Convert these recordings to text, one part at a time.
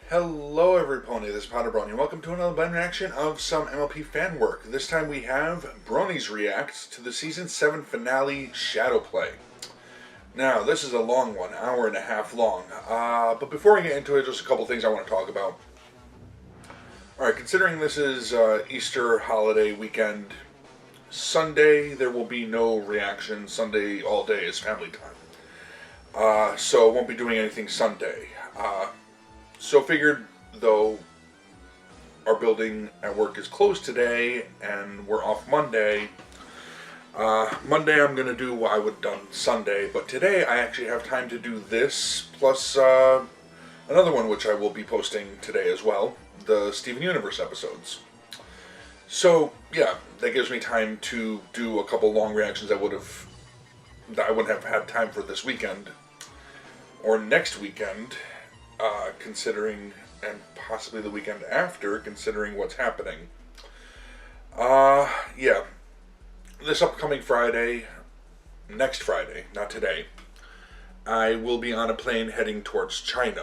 Hello everybody, this is PotterBrony. Welcome to another blind reaction of some MLP Fanwork. This time we have Bronies react to the Season 7 finale Shadow Play. Now, this is a long one, hour and a half long. But before I get into it, just a couple things I want to talk about. Alright, considering this is Easter holiday weekend, Sunday there will be no reaction. Sunday all day is family time. So I won't be doing anything Sunday. So figured, though, our building at work is closed today, and we're off Monday. Monday I'm going to do what I would have done Sunday, but today I actually have time to do this, plus another one which I will be posting today as well, the Steven Universe episodes. So, yeah, that gives me time to do a couple long reactions that I wouldn't have had time for this weekend, or next weekend. Considering, and possibly the weekend after, considering what's happening. Yeah. This upcoming Friday, next Friday, not today, I will be on a plane heading towards China,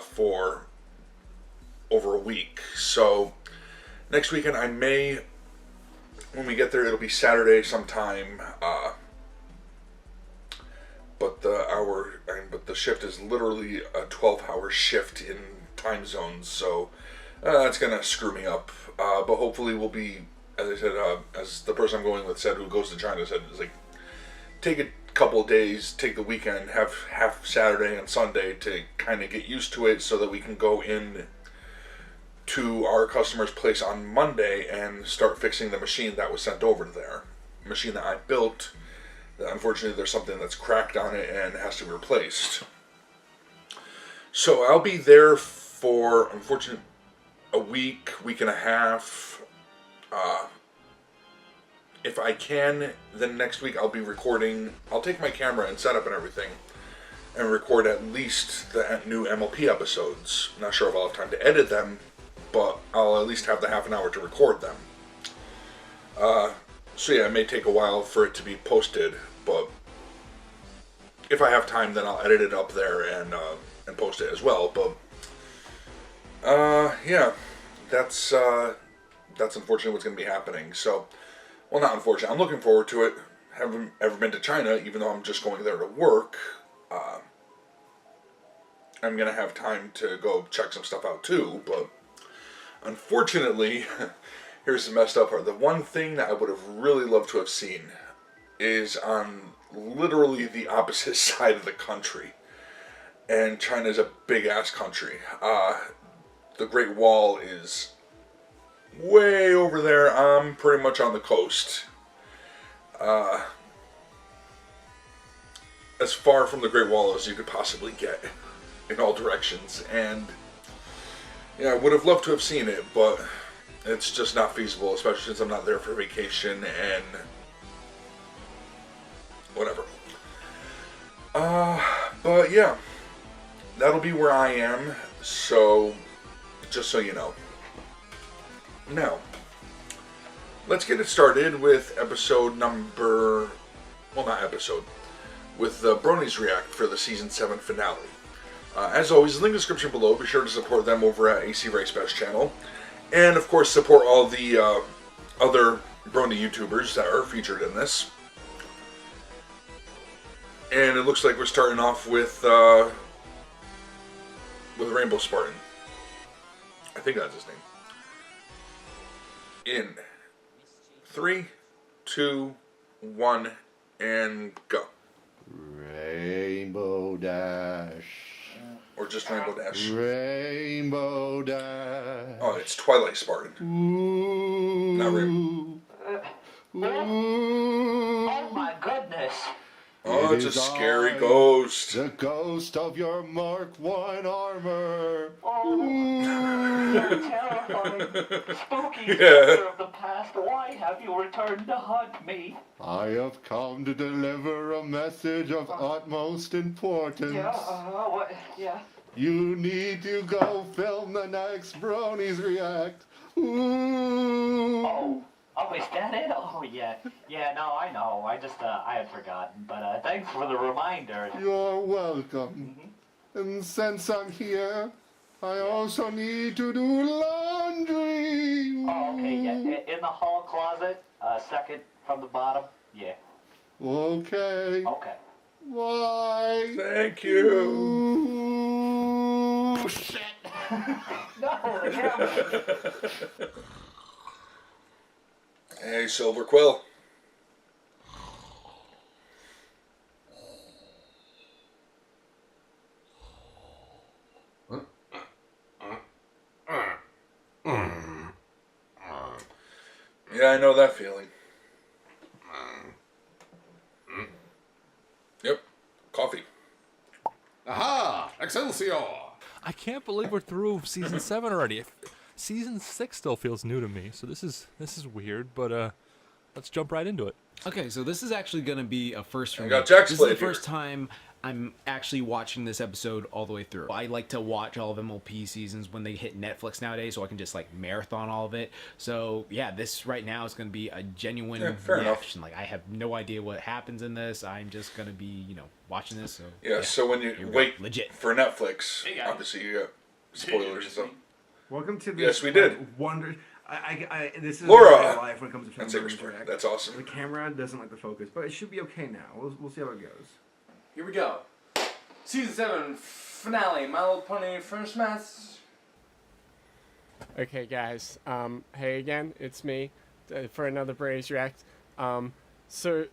for over a week. So, next weekend I may, when we get there, it'll be Saturday sometime, but the shift is literally a 12-hour shift in time zones, so that's gonna screw me up. But hopefully we'll be, as I said, as the person I'm going with said, who goes to China said, is like, take a couple of days, take the weekend, have half Saturday and Sunday to kind of get used to it, so that we can go in to our customer's place on Monday and start fixing the machine that was sent over there. The machine that I built. Unfortunately, there's something that's cracked on it and has to be replaced. So I'll be there for, unfortunately, a week, week and a half. If I can, then next week I'll be recording. I'll take my camera and setup and everything and record at least the new MLP episodes. Not sure if I'll have time to edit them, but I'll at least have the half an hour to record them. So yeah, it may take a while for it to be posted, but if I have time, then I'll edit it up there and post it as well. But yeah, that's unfortunately what's going to be happening. So, well, not unfortunate. I'm looking forward to it. Haven't ever been to China, even though I'm just going there to work. I'm going to have time to go check some stuff out too, but unfortunately, here's the messed up part. The one thing that I would have really loved to have seen is on literally the opposite side of the country. And China is a big-ass country. The Great Wall is way over there. I'm pretty much on the coast. As far from the Great Wall as you could possibly get in all directions. And yeah, I would have loved to have seen it, but it's just not feasible, especially since I'm not there for vacation and whatever. But yeah, that'll be where I am, so just so you know. Now, let's get it started with episode number, well, not episode, with the Bronies React for the Season 7 finale. As always, link in the description below. Be sure to support them over at AC Race Best channel. And, of course, support all the other Brony YouTubers that are featured in this. And it looks like we're starting off with Rainbow Spartan. I think that's his name. In 3, 2, 1, and go. Rainbow Dash. Or just Rainbow Dash. Rainbow Dash. Oh, it's Twilight Spartan. Ooh. Not Rainbow. Ooh. Oh my goodness! Oh, it's a scary ghost. The ghost of your Mark 1 armor. Oh, you're terrifying. Spooky Yeah. specter of the past, why have you returned to haunt me? I have come to deliver a message of utmost importance. Yeah, what? Yeah. You need to go film the next Bronies React. Ooh. Oh, is that it? Oh, yeah. Yeah, no, I know. I just, I had forgotten. But, thanks for the reminder. You're welcome. And since I'm here, I also need to do laundry. Oh, okay, yeah. In the hall closet, second from the bottom. Yeah. Okay. Okay. Bye. Thank you. Ooh, shit. No, the camera. Hey, Silver Quill. Yeah, I know that feeling. Yep. Coffee. Aha! Excelsior! I can't believe we're through season 7 already. Season 6 still feels new to me, so this is weird. But let's jump right into it. Okay, so this is actually going to be a first for me. got Jack's This is the plate here. first time I'm actually watching this episode all the way through. I like to watch all of MLP seasons when they hit Netflix nowadays, so I can just like marathon all of it. So yeah, this right now is going to be a genuine fair enough. reaction. Like I have no idea what happens in this. I'm just going to be, watching this. So Yeah, so when you we wait go. Legit. for Netflix, Hey, guys. obviously you got spoilers and stuff. Welcome to this. Yes, we did. Wonder. This is Laura! my life when it comes to That's film Igor. React. That's awesome. The camera doesn't like the focus, but it should be okay now. We'll see how it goes. Here we go. Season 7 finale. My Little Pony first match. Okay, guys. Hey again, it's me for another Bronies React. So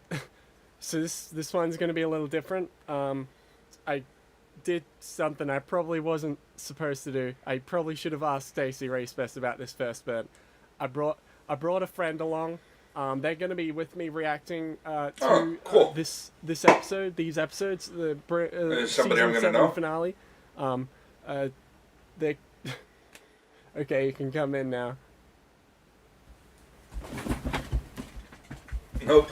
this one's gonna be a little different. I did something I probably wasn't supposed to do. I probably should have asked Stacey Race best about this first, but I brought a friend along. They're gonna be with me reacting to cool. this episode, these episodes, the Is somebody I'm season gonna 7 know? finale. They okay, you can come in now. Nope.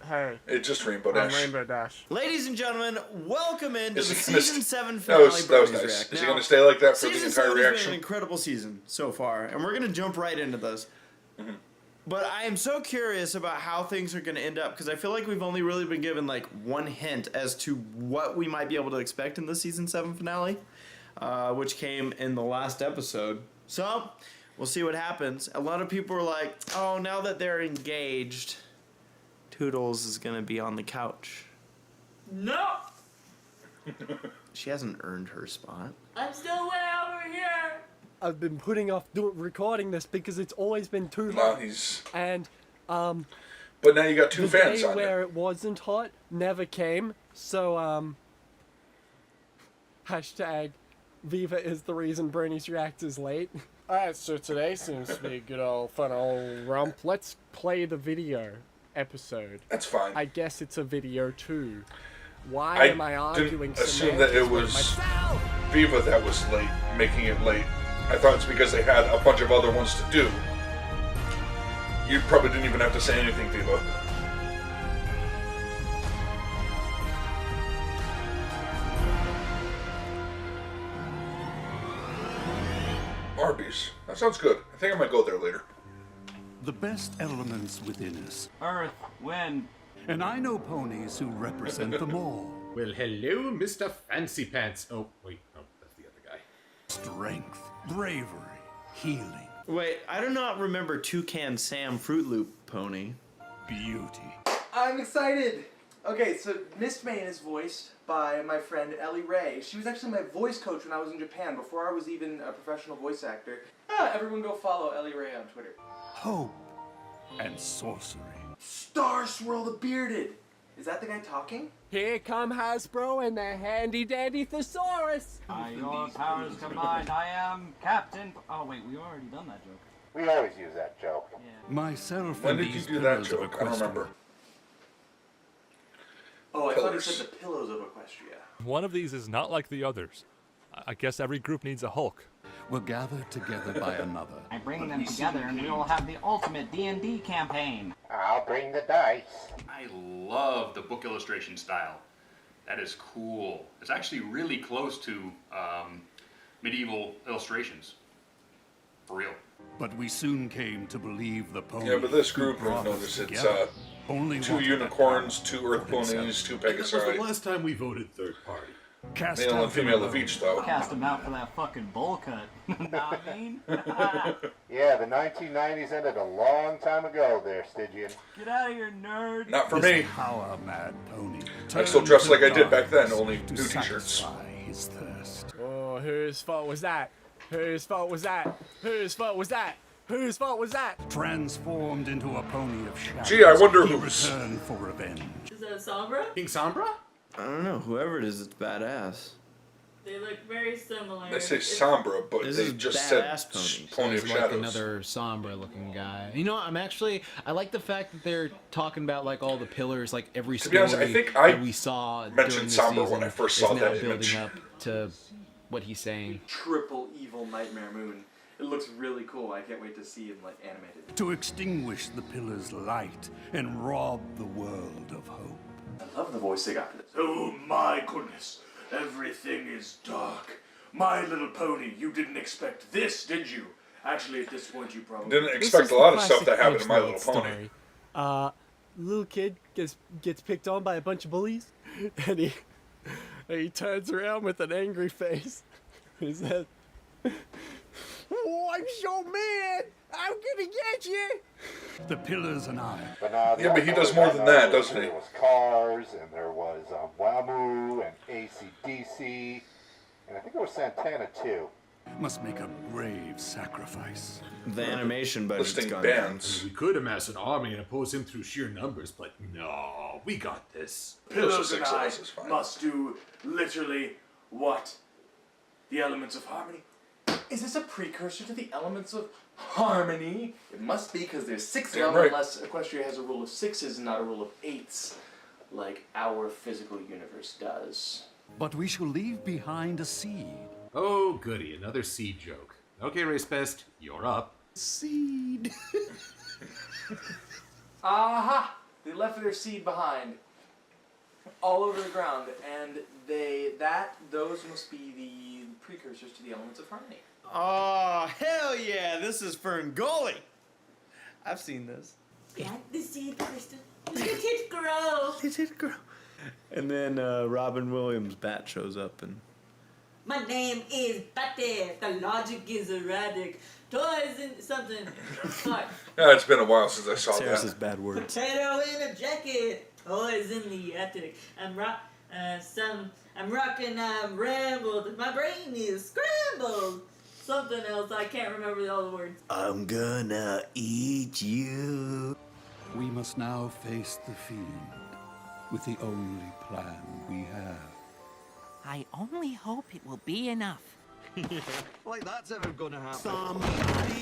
Hey, It's just Rainbow I'm Dash. Rainbow Dash. Ladies and gentlemen, welcome into Is the he gonna season st- 7 That finale. was nice. Bronies Is React. he Now, going to stay like that for the season entire 7 has been an reaction? incredible season so far, and we're gonna jump right into this. Mm-hmm. But I am so curious about how things are gonna end up because I feel like we've only really been given like one hint as to what we might be able to expect in the season 7 finale, which came in the last episode. So we'll see what happens. A lot of people are like, "Oh, now that they're engaged, Toodles is gonna be on the couch." No! She hasn't earned her spot. I'm still way over here! I've been putting off recording this because it's always been too No, hot. he's. And But now you got two the fans day on where you. it wasn't hot never came. So hashtag Viva is the reason Bronies React is late. Alright, so today seems to be a good old fun old romp. Let's play the video episode. That's fine. I guess it's a video too. Why am I didn't arguing assume that it semantics with was myself? Viva that was late, making it late. I thought it's because they had a bunch of other ones to do. You probably didn't even have to say anything, Viva. Arby's. That sounds good. I think I might go there later. The best elements within us. Earth, wind. And I know ponies who represent them all. Well, hello, Mr. Fancy Pants. Oh, wait. Oh, that's the other guy. Strength, bravery, healing, Wait, I do not remember Toucan Sam Fruit Loop Pony. beauty. I'm excited! Okay, so Mistmane is voiced by my friend Ellie Ray. She was actually my voice coach when I was in Japan, before I was even a professional voice actor. Everyone go follow Ellie Ray on Twitter. Hope and sorcery. Star Swirl the Bearded! Is that the guy talking? Here come Hasbro and their handy dandy thesaurus. By your powers combined, I am Captain. Oh wait, we already done that joke. We always use that joke. Yeah. Myself When and did you these do that pillars of joke? I don't Equestria. remember. Oh, I thought he Pillars. said the Pillows of Equestria. One of these is not like the others. I guess every group needs a Hulk. Were gathered together by another. I bring them together and we will have the ultimate D&D campaign. I'll bring the dice. I love the book illustration style. That is cool. It's actually really close to medieval illustrations. For real. But we soon came to believe the pony. Yeah, but this who group, brought you'll us notice it's together only two wanted unicorns, that two power earth for himself. ponies, two That was the Pegasi. last time we voted third party. Cast Male and out female the of each, though. Cast him out for that fucking bowl cut. Know what I mean? Yeah, the 1990s ended a long time ago there, Stygian. Get out of here, nerd. Not for This me. power mad pony. I still turned dress to like I did back then, darkness only to new t-shirts. satisfy his thirst. Oh, whose fault was that? Whose fault was that? Whose fault was that? Whose fault was that? Transformed into a pony of shadows. Gee, I wonder he who's- returned for revenge. Is that Sombra? King Sombra? I don't know. Whoever it is, it's badass. They look very similar. They say Sombra, but This they is just said badass pony. Pony of He's like Shadows. another Sombra looking guy. You know, I like the fact that they're talking about like all the pillars, like every To be story honest, I think I that we saw mentioned during the Sombra season when I first is saw now that building image. up to what he's saying. Triple evil Nightmare Moon. It looks really cool. I can't wait to see him like animated. To extinguish the pillar's light and rob the world of hope. I love the voice they got for this. Oh my goodness, everything is dark. My Little Pony, you didn't expect this, did you? Actually, at this point, you probably Didn't This expect is a the lot of stuff classic that happened in My Little Edge Pony. Story. Little kid gets picked on by a bunch of bullies, and he turns around with an angry face. He says, "Oh, I'm so mad! I'm gonna get you!" The pillars and I. But now, Yeah, but he does more than that, doesn't he? There was Cars, and there was Whamu, and AC/DC, and I think it was Santana too. Must make a brave sacrifice. The animation budget's Listing gone bands. We could amass an army and oppose him through sheer numbers, but no, we got this. Pillars and Six I Us is fine. must do literally what? The elements of harmony. Is this a precursor to the elements of harmony? It must be, because there's 6 of Damn them, right. unless Equestria has a rule of 6s and not a rule of 8s, like our physical universe does. But we shall leave behind a seed. Oh, goody, another seed joke. Okay, Race Best, you're up. Seed. Aha! They left their seed behind, all over the ground, and those must be the precursors to the elements of harmony. Oh, hell yeah! This is Ferngully! I've seen this. Plant the seed, Kristen. Let it grow. Let it grow. And then Robin Williams' bat shows up and... My name is Batty. The logic is erratic. Toys and something. Fuck. Yeah, it's been a while since I saw Sarah that. says bad words. Potato in a jacket. Toys in the attic. I'm rocking. I'm rambled. My brain is scrambled. Something else. I can't remember all the words. I'm gonna eat you. We must now face the fiend with the only plan we have. I only hope it will be enough. Like that's ever gonna happen.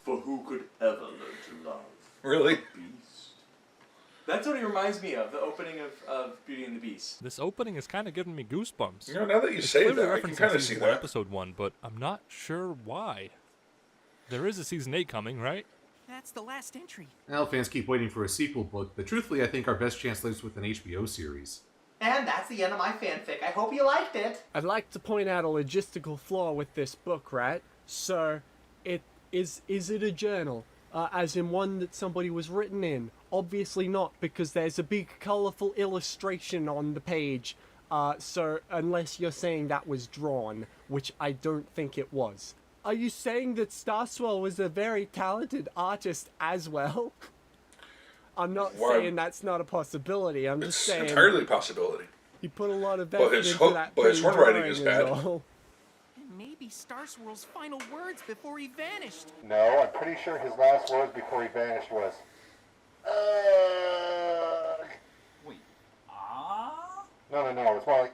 For who could ever learn to love? Really? Beast. That's what it reminds me of, the opening of Beauty and the Beast. This opening is kind of giving me goosebumps. You know, now that you It's say clearly that, I can referencing kind of season see one, that. Episode 1, but I'm not sure why. There is a season 8 coming, right? That's the last entry. Well, fans keep waiting for a sequel book, but truthfully, I think our best chance lives with an HBO series. And that's the end of my fanfic. I hope you liked it. I'd like to point out a logistical flaw with this book, right? So, is it a journal? As in one that somebody was written in? Obviously not, because there's a big colourful illustration on the page. So, unless you're saying that was drawn, which I don't think it was. Are you saying that Starswell was a very talented artist as well? I'm not saying that's not a possibility. I'm just saying... It's entirely a possibility. He put a lot of But effort his into that. but his page handwriting drawing is is bad. all. Maybe Starswirl's final words before he vanished. No, I'm pretty sure his last words before he vanished was, ugh. Wait. No, it's more like,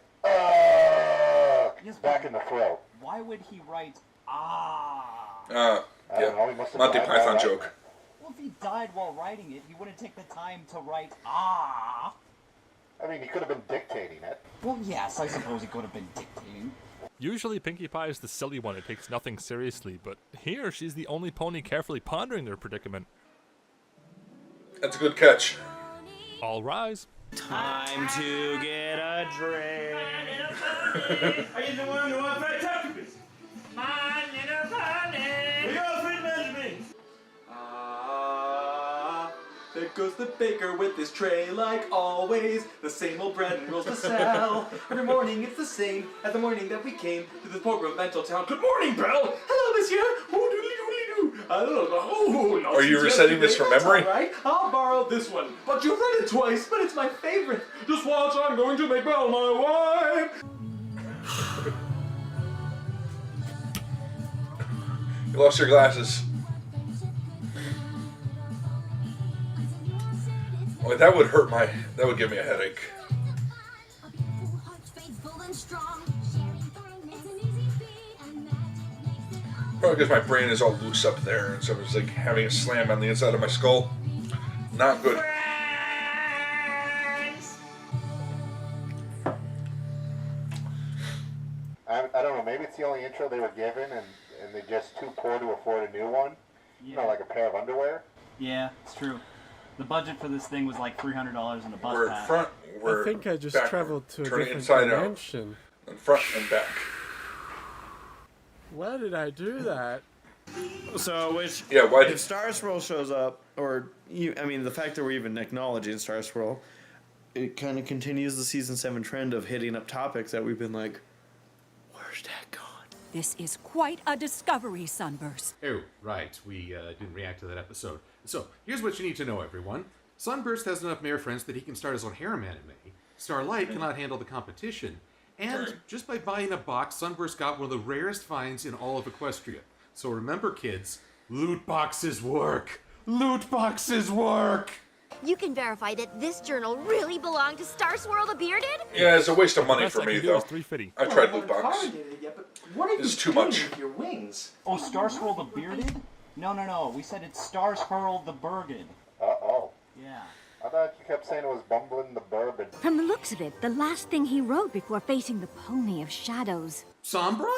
Yes, back in the throat. Why would he write I don't know, he must have Monty died Python while writing joke. Well, if he died while writing it, he wouldn't take the time to write I mean, he could have been dictating it. Well, yes, I suppose he could have been dictating. Usually Pinkie Pie is the silly one who takes nothing seriously, but here she's the only pony carefully pondering their predicament. That's a good catch. All rise. Time to get a drink. Are you the one who wants my tacos? My little pony. Are you all free Benjamin? The goes the baker with his tray like always. The same old bread and rolls to sell. Every morning it's the same as the morning that we came to this poor provincial town. Good morning, Belle. Hello, monsieur. Oh, doodly-doodly-doo. I don't know. Oh, no. Are you reciting this from memory? All right, I'll borrow this one. But you've read it twice, but it's my favorite. Just watch, I'm going to make Belle my wife. You lost your glasses. Oh, that would hurt my... That would give me a headache. Probably because my brain is all loose up there, and so it's like having a slam on the inside of my skull. Not good. I don't know, maybe it's the only intro they were given and they're just too poor to afford a new one. You know, like a pair of underwear. Yeah, it's true. The budget for this thing was like $300 in the bus We're pass. front, we're I think I just backward. traveled to a Turn it different inside dimension. out. And front and back. Why did I do that? So, yeah, why if Star Swirl shows up, or I mean, the fact that we're even acknowledging Star Swirl, it kind of continues the season 7 trend of hitting up topics that we've been like, where's that gone? This is quite a discovery, Sunburst. Oh, right. We didn't react to that episode. So, here's what you need to know, everyone. Sunburst has enough mare friends that he can start his own harem anime. Starlight cannot handle the competition. And just by buying a box, Sunburst got one of the rarest finds in all of Equestria. So remember, kids, loot boxes work. Loot boxes work! You can verify that this journal really belonged to Star Swirl the Bearded? Yeah, it's a waste of money Best for I me, can do though. is $3.50. I tried loot box. What are It's you too doing much. with your wings? Oh, Star Swirl the Bearded? No. We said it's Star Swirl the Burged. Uh-oh. Yeah. I thought you kept saying it was Bumbling the Bourbon. From the looks of it, the last thing he wrote before facing the Pony of Shadows. Sombra?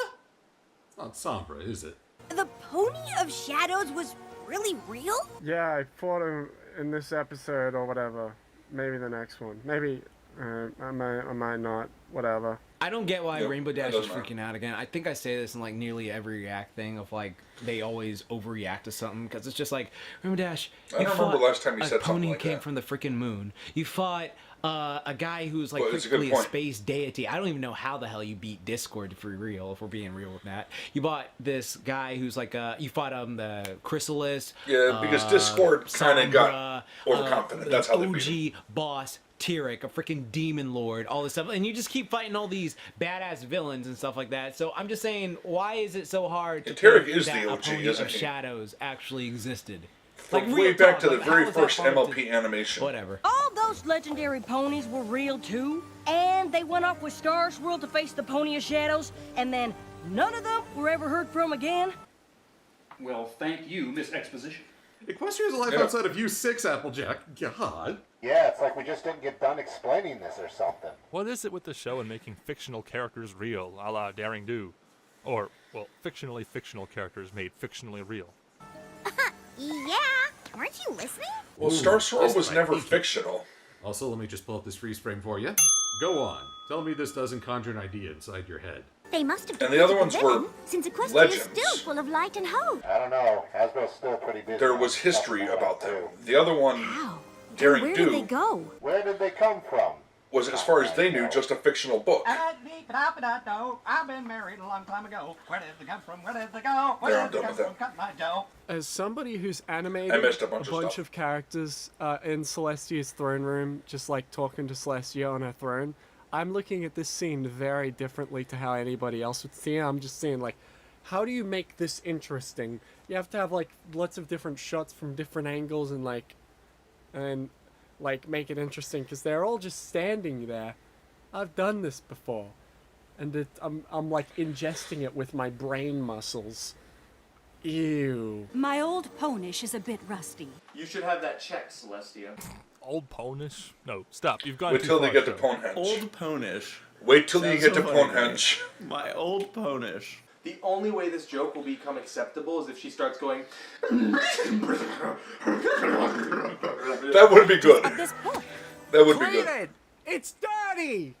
It's not Sombra, is it? The Pony of Shadows was really real? Yeah, I fought him in this episode or whatever. Maybe the next one. Maybe I might not. Whatever. I don't get why Yep, Rainbow that Dash is doesn't matter. freaking out again. I think I say this in like nearly every React thing of like they always overreact to something because it's just like Rainbow Dash. I don't remember last time you said a something pony like came that. from the freaking moon. You fought a guy who's like Well, it's a good freakily a point. space deity. I don't even know how the hell you beat Discord for real. If we're being real with that, you bought this guy who's like you fought the Chrysalis. Yeah, because Discord kind of got Sombra, overconfident. That's how they OG beat him. boss Tyrek, a freaking demon lord, all this stuff, and you just keep fighting all these badass villains and stuff like that. So I'm just saying, why is it so hard to Tyrek think is that the a OG, Pony isn't of he? Shadows actually existed? From real way back talk, to the like, very how is that first hard MLP animation. Whatever. All those legendary ponies were real too, and they went off with Star Swirl to face the Pony of Shadows, and then none of them were ever heard from again. Well, thank you, Miss Exposition. Equestria's alive Yeah. outside of you 6, Applejack. God. Yeah, it's like we just didn't get done explaining this or something. What is it with the show and making fictional characters real, a la Daring Do? Or, well, fictional characters made fictionally real. Yeah, weren't you listening? Well, Star Swirl was right. never fictional. Also, let me just pull up this freeze frame for you. Go on. Tell me this doesn't conjure an idea inside your head. They must have And the other defeated ones the were villain, since Equestria is legends. still full of light and hope. I don't know. Hasbro's still pretty busy. There on was stuff history like that, about them. too. The other one, How? Daring Where did they Do, go? Where did they come from? was, as far as they knew, just a fictional book. I've been married a long time ago. Where did they come from? Where did they go? There, I'm done with that. Cut my dough. As somebody who's animated I missed a bunch of stuff. of characters in Celestia's throne room, just like talking to Celestia on her throne, I'm looking at this scene very differently to how anybody else would see it. I'm just saying, like, how do you make this interesting? You have to have like lots of different shots from different angles and make it interesting because they're all just standing there. I've done this before, and I'm like ingesting it with my brain muscles. Ew. My old Ponish is a bit rusty. You should have that checked, Celestia. Old Ponish? No, stop. You've gone Wait too till far, they get to show. Ponehenge. Old Ponish. Wait till you Sounds get so to funny, Ponehenge. My old Ponish. The only way this joke will become acceptable is if she starts going. That would be good. At this point, That would be Clean good. it! It's dirty!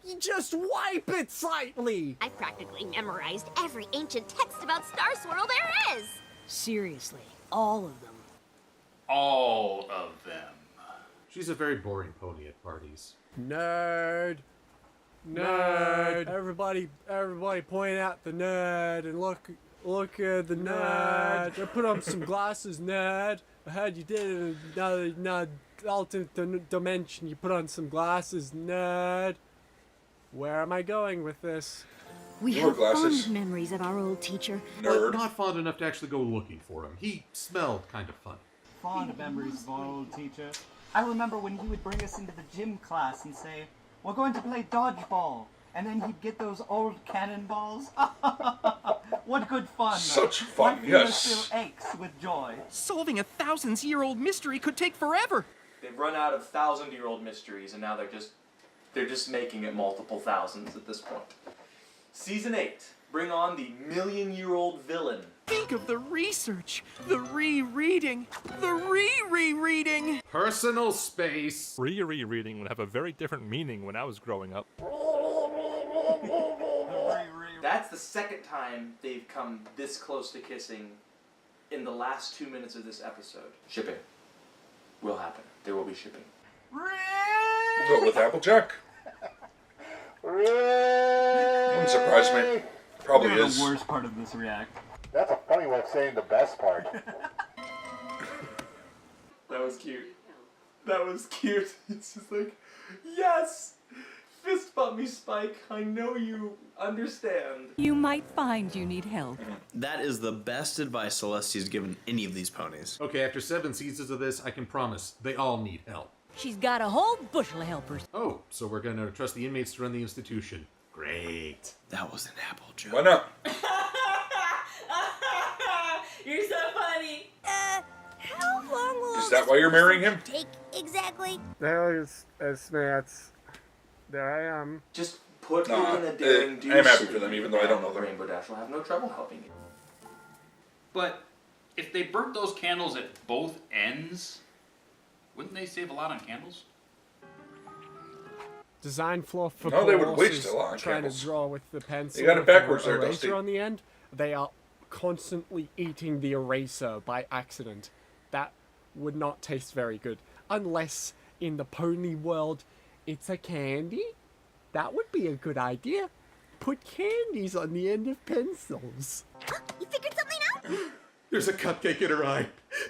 You just wipe it slightly! I practically memorized every ancient text about Star Swirl there is. Seriously, all of them. All of them. She's a very boring pony at parties. Nerd. Nerd. Everybody point out the nerd and look at the nerd. Put on some glasses, nerd. I heard you did it in another alternate dimension. You put on some glasses, nerd. Where am I going with this? We have fond memories of our old teacher. But not fond enough to actually go looking for him. He smelled kind of funny. Fond memories of our old teacher. I remember when he would bring us into the gym class and say, "We're going to play dodgeball," and then he'd get those old cannonballs. What good fun! Such fun, My yes. still aches with joy. Solving a thousands-year-old mystery could take forever. They've run out of 1,000-year-old mysteries, and now they're just making it multiple thousands at this point. Season 8. Bring on the million-year-old villain. Think of the research, the rereading, the re-rereading. Personal space. Rereading would have a very different meaning when I was growing up. That's the second time they've come this close to kissing in the last 2 minutes of this episode. Shipping will happen. There will be shipping. We'll go with Applejack. Wouldn't surprise me. Probably You're is. the worst part of this react. That's a funny way of saying the best part. That was cute. That was cute. It's just like, yes! Fist bump me, Spike. I know you understand. You might find you need help. That is the best advice Celestia's given any of these ponies. Okay, after 7 seasons of this, I can promise they all need help. She's got a whole bushel of helpers. Oh, so we're gonna trust the inmates to run the institution. Great. That was an apple joke. Why not? You're so funny. How long will Is that why you're marrying him? take exactly? There is Smats. There I am. Just put Nah, her in a daring do. I am happy for them, even though I don't know them. Rainbow Dash will have no trouble helping you. But if they burnt those candles at both ends, wouldn't they save a lot on candles? Design flaw for No, they would Paul's waste is a lot on trying candles. to draw with the pencil. You got it with the backwards there, eraser Dusty. on the end. They are constantly eating the eraser by accident. That would not taste very good. Unless in the pony world it's a candy. That would be a good idea. Put candies on the end of pencils. You figured something out? There's a cupcake in her eye.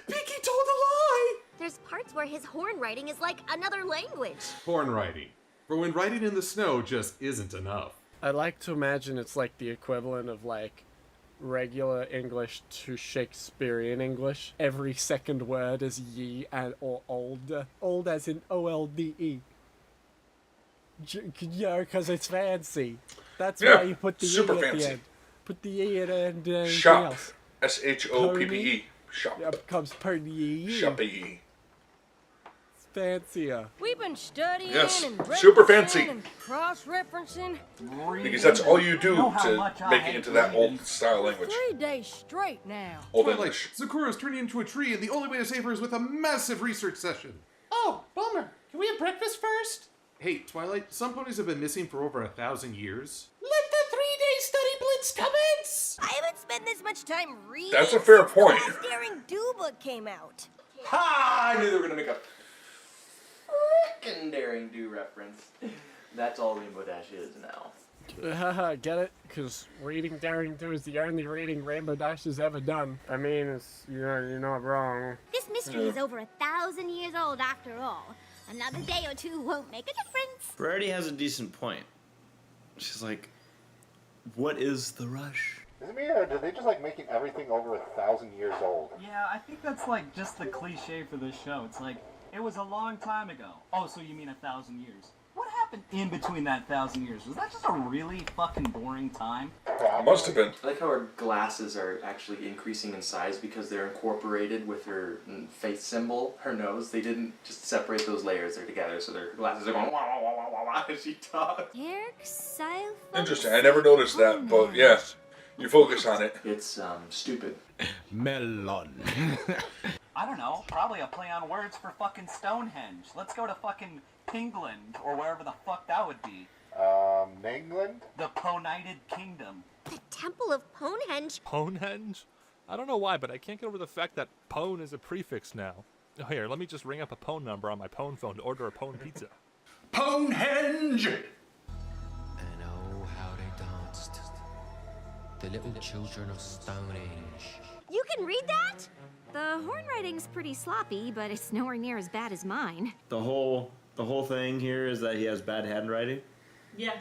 Pinky told a lie! There's parts where his horn writing is like another language. Horn writing. For when writing in the snow just isn't enough. I like to imagine it's like the equivalent of like regular English to Shakespearean English. Every second word is ye and or old. Old as in O-L-D-E. Yeah, because it's fancy. That's Yeah, why you put the super E at fancy. the end. Put the E at the end of anything Shop. else. S-H-O-P-P-E. Shop. Yeah, it becomes pony. Shoppy. It's fancier. We've been studying Yes, and super referencing fancy. and cross-referencing Because that's all you do Know how to much I make it hate into that reading. old style language. 3 days straight now. Old Twilight, English. Sakura's turning into a tree, and the only way to save her is with a massive research session. Oh, bummer. Can we have breakfast first? Hey, Twilight, some ponies have been missing for over 1,000 years. Let the 3-day study blitz commence! I haven't spent this much time reading. That's a fair since point. The last Daring Do book came out. Ha! I knew they were gonna make a frickin' Daring Do reference. That's all Rainbow Dash is now. Haha, get it? Because reading Daring Do is the only reading Rainbow Dash has ever done. I mean, it's, you're not wrong. This mystery is over 1,000 years old after all. Another day or two won't make a difference. Rarity has a decent point. She's like, what is the rush? Is it me, or did they just like making everything over 1,000 years old? Yeah, I think that's like just the cliche for this show. It's like, it was a long time ago. Oh, so you mean 1,000 years. What happened in between that 1,000 years? Was that just a really fucking boring time? It must have been. I like how her glasses are actually increasing in size because they're incorporated with her face symbol, her nose. They didn't just separate those layers, they're together, so their glasses are going wah wah wah wah wah wah as she talks. Derek, Silphus. Interesting. I never noticed that, but yeah, you focus on it. It's stupid. Melon. I don't know, probably a play on words for fucking Stonehenge. Let's go to fucking England, or wherever the fuck that would be. England? The Ponited Kingdom. The Temple of Ponehenge. Ponehenge? I don't know why, but I can't get over the fact that pone is a prefix now. Oh, here, let me just ring up a Pwn number on my Pwn phone to order a Pwn pizza. Pwnhenge! And oh, how they danced. The little children of Stone Age. You can read that? The horn writing's pretty sloppy, but it's nowhere near as bad as mine. The whole thing here is that he has bad handwriting. Yeah.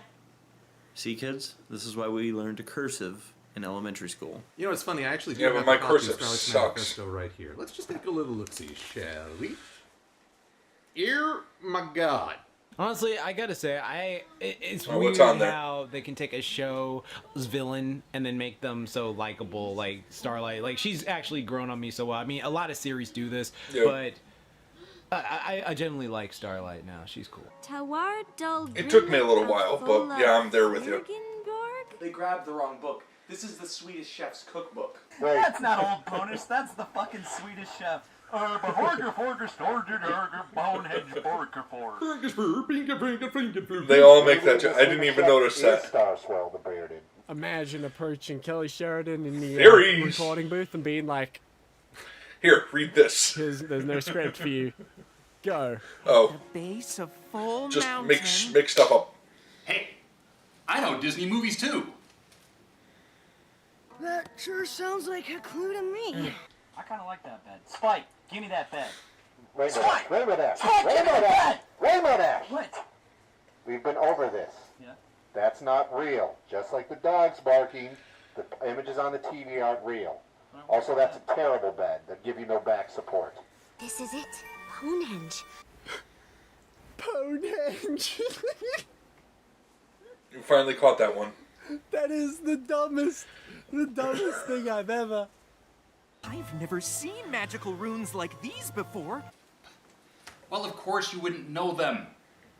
See, kids, this is why we learned to cursive in elementary school. You know, it's funny. I actually do Yeah, have but my a copy of cursive Starlight's sucks. Manifesto right here. Let's just take a little look-see, shall we? Here, my God. Honestly, I gotta say, it's Oh, weird what's on there? how they can take a show's villain and then make them so likable, like Starlight. Like, she's actually grown on me so well. I mean, a lot of series do this, Yeah. but I generally like Starlight now. She's cool. Tawar Dul. It took me a little while, but yeah, I'm there with you. They grabbed the wrong book. This is the Swedish chef's cookbook. That's not Old Ponish, that's the fucking Swedish chef. They all make that joke. I didn't even notice that. Starswell the bearded. Imagine approaching Kelly Sheridan in the Theories. recording booth and being like, Here, read this. there's no script for you. Go. Oh, Base of full just mountain. make stuff up. Hey, I know Disney movies too. That sure sounds like a clue to me. I kind of like that bed. Spike, give me that bed. Wait a minute. Spike! Wait a minute. Spike, Wait a give me minute. that Wait a minute. What? We've been over this. Yeah. That's not real. Just like the dogs barking, the images on the TV aren't real. Also, that's a terrible bed that give you no back support. This is it. Pwnhenge. Pwnhenge. You finally caught that one. That is the dumbest thing I've ever. I've never seen magical runes like these before. Well, of course you wouldn't know them.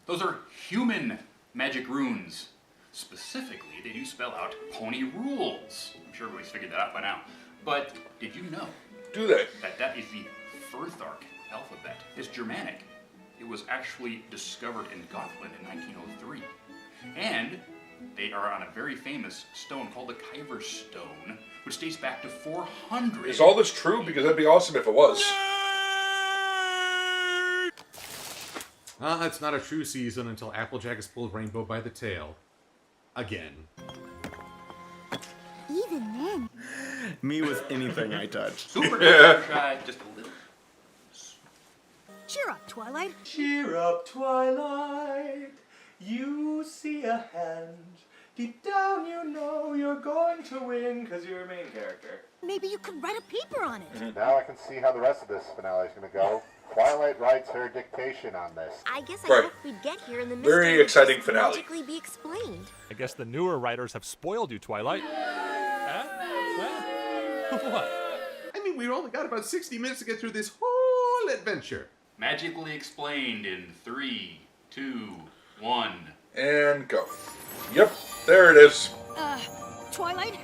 Those are human magic runes. Specifically, they do spell out pony rules. I'm sure everybody's figured that out by now. But did you know? Do they? That is the Firthark alphabet. It's Germanic. It was actually discovered in Gotland in 1903. And they are on a very famous stone called the Kyver Stone, which dates back to 400. Is all this true? Because that'd be awesome if it was. It's not a true season until Applejack has pulled Rainbow by the tail. Again. Even then. Me with anything I touch. Super shy, just a little. Cheer up, Twilight. Cheer up, Twilight. You see a hand. Deep down you know you're going to win because you're a main character. Maybe you could write a paper on it. Now I can see how the rest of this finale is going to go. Twilight writes her dictation on this. I guess I Right. hoped we'd get here and the Very mystery would exciting just finale. magically be explained. I guess the newer writers have spoiled you, Twilight. Huh? What? I mean, we only got about 60 minutes to get through this whole adventure. Magically explained in 3, 2, 1. And go. Yep, there it is. Twilight?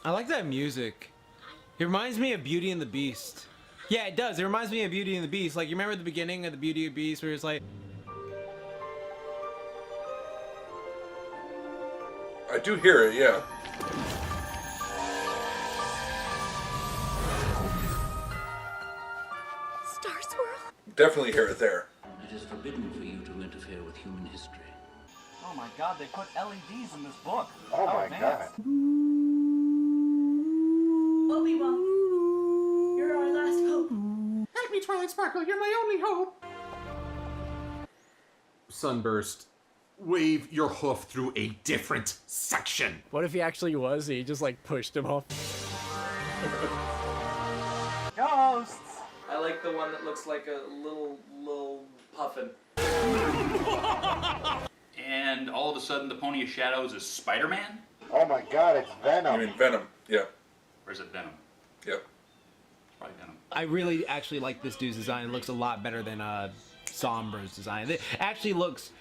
I like that music. It reminds me of Beauty and the Beast. Yeah, it does. It reminds me of Beauty and the Beast. Like, you remember the beginning of the Beauty and the Beast where it's like... I do hear it, yeah. Star Swirl? Definitely hear it there. It is forbidden for you to interfere with human history. Oh my god, they put LEDs in this book. Oh my man. God. Obi-Wan, you're our last hope. Help me, Twilight Sparkle. You're my only hope. Sunburst, wave your hoof through a different section. What if he actually was? He just like pushed him off. Ghosts! I like the one that looks like a little puffin. And all of a sudden, the Pony of Shadows is Spider-Man? Oh my God, it's Venom. I mean Venom, yeah. Or is it Venom? Yep. Probably Venom. I really actually like this dude's design. It looks a lot better than Sombra's design. It actually looks...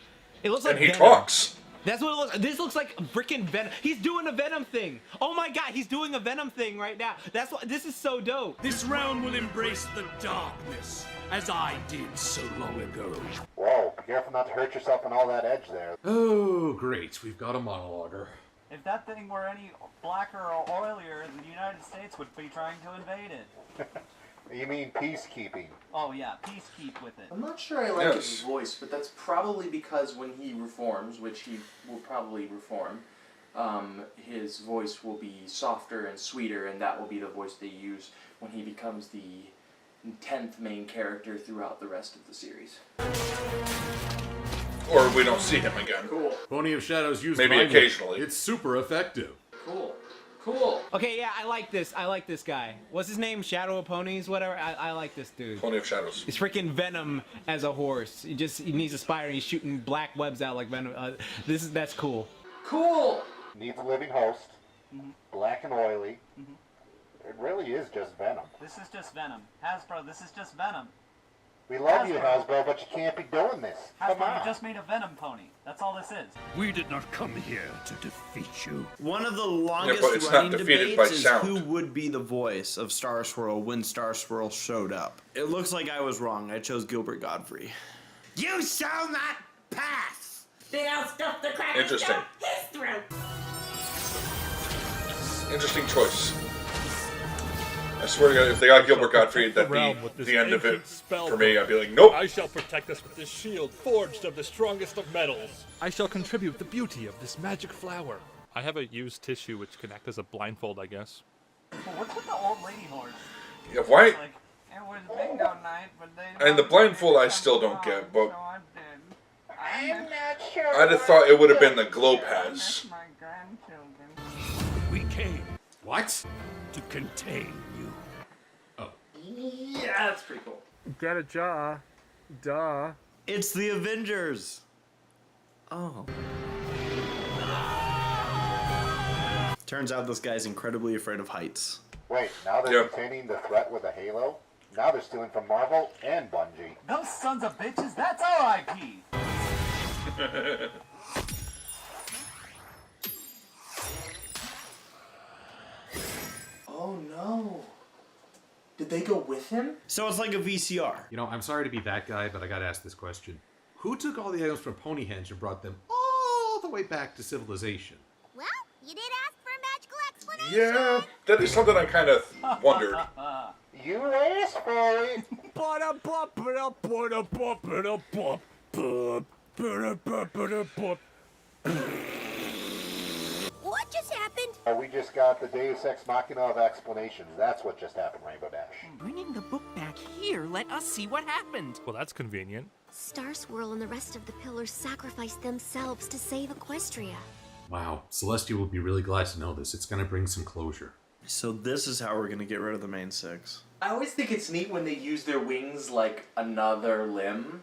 It looks like And he Venom. talks. That's what it looks. This looks like freaking Venom. He's doing a Venom thing. Oh my God, he's doing a Venom thing right now. That's what. This is so dope. This realm will embrace the darkness, as I did so long ago. Whoa, be careful not to hurt yourself on all that edge there. Oh, great. We've got a monologuer. If that thing were any blacker or oilier, the United States would be trying to invade it. You mean peacekeeping? Oh yeah, peace keep with it. I'm not sure I like his voice, but that's probably because when he reforms, which he will probably reform, his voice will be softer and sweeter, and that will be the voice they use when he becomes the 10th main character throughout the rest of the series. Or we don't see him again. Cool. Pony of Shadows used Maybe Mind occasionally. It's super effective. Cool. Cool. Okay, yeah, I like this. I like this guy. What's his name? Shadow of Ponies, whatever. I like this dude. Pony of Shadows. He's freaking Venom as a horse. He needs a spider. And he's shooting black webs out like Venom. That's cool. Cool. Needs a living host. Black and oily. It really is just Venom. This is just Venom. Hasbro, this is just Venom. We love you, Hasbro, but you can't be doing this. Come Hasbro, on. you just made a Venom pony. That's all this is. We did not come here to defeat you. One of the longest but it's running not defeated by debates is sound. who would be the voice of Star Swirl when Star Swirl showed up. It looks like I was wrong. I chose Gilbert Godfrey. You shall not pass! Then I'll stuff the crackers Interesting. down his throat. Interesting choice. I swear to God, if they got Gilbert Godfrey, that'd Realm be with this the end of it ancient spell for me. book. I'd be like, nope. I shall protect us with this shield forged of the strongest of metals. I shall contribute the beauty of this magic flower. I have a used tissue which can act as a blindfold, I guess. Well, what's with the old lady horse? Yeah, why? Like, it was bingo night, but they And the blindfold I still don't get, but I'm not sure. I'd have thought it would have been the Glopaz. My grandchildren. We came What? to contain you. Yeah, that's pretty cool. Get a jaw. Duh. It's the Avengers. Oh. Turns out this guy's incredibly afraid of heights. Wait, now they're containing the threat with a halo? Now they're stealing from Marvel and Bungie. Those sons of bitches, that's our IP. Oh no. Did they go with him? So it's like a VCR. You know, I'm sorry to be that guy, but I gotta ask this question. Who took all the items from Ponyhenge and brought them all the way back to civilization? Well, you did ask for a magical explanation. Yeah, that is something I kind of wondered. You asked for it. What just happened? We just got the Deus Ex Machina of explanations. That's what just happened, Rainbow Dash. Bringing the book back here, let us see what happened. Well, that's convenient. Star Swirl and the rest of the pillars sacrificed themselves to save Equestria. Wow, Celestia will be really glad to know this. It's gonna bring some closure. So this is how we're gonna get rid of the main six. I always think it's neat when they use their wings like another limb.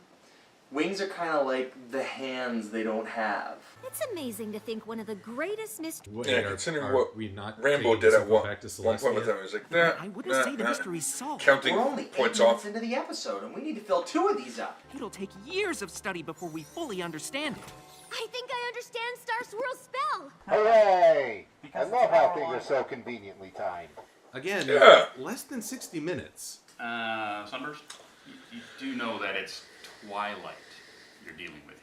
Wings are kind of like the hands they don't have. It's amazing to think one of the greatest mysteries. Yeah, considering are what we not Rambo taking did this at one one back to point with Celestia? them. It was like, nah, I wouldn't say the mystery's solved. Counting We're only 8 points minutes off. into the episode, and we need to fill 2 of these up. It'll take years of study before we fully understand it. I think I understand Star Swirl's spell. Hooray! Because I love it's how all things on- are so conveniently timed. Again, Yeah. less than 60 minutes. Sunburst, you do know that it's Twilight you're dealing with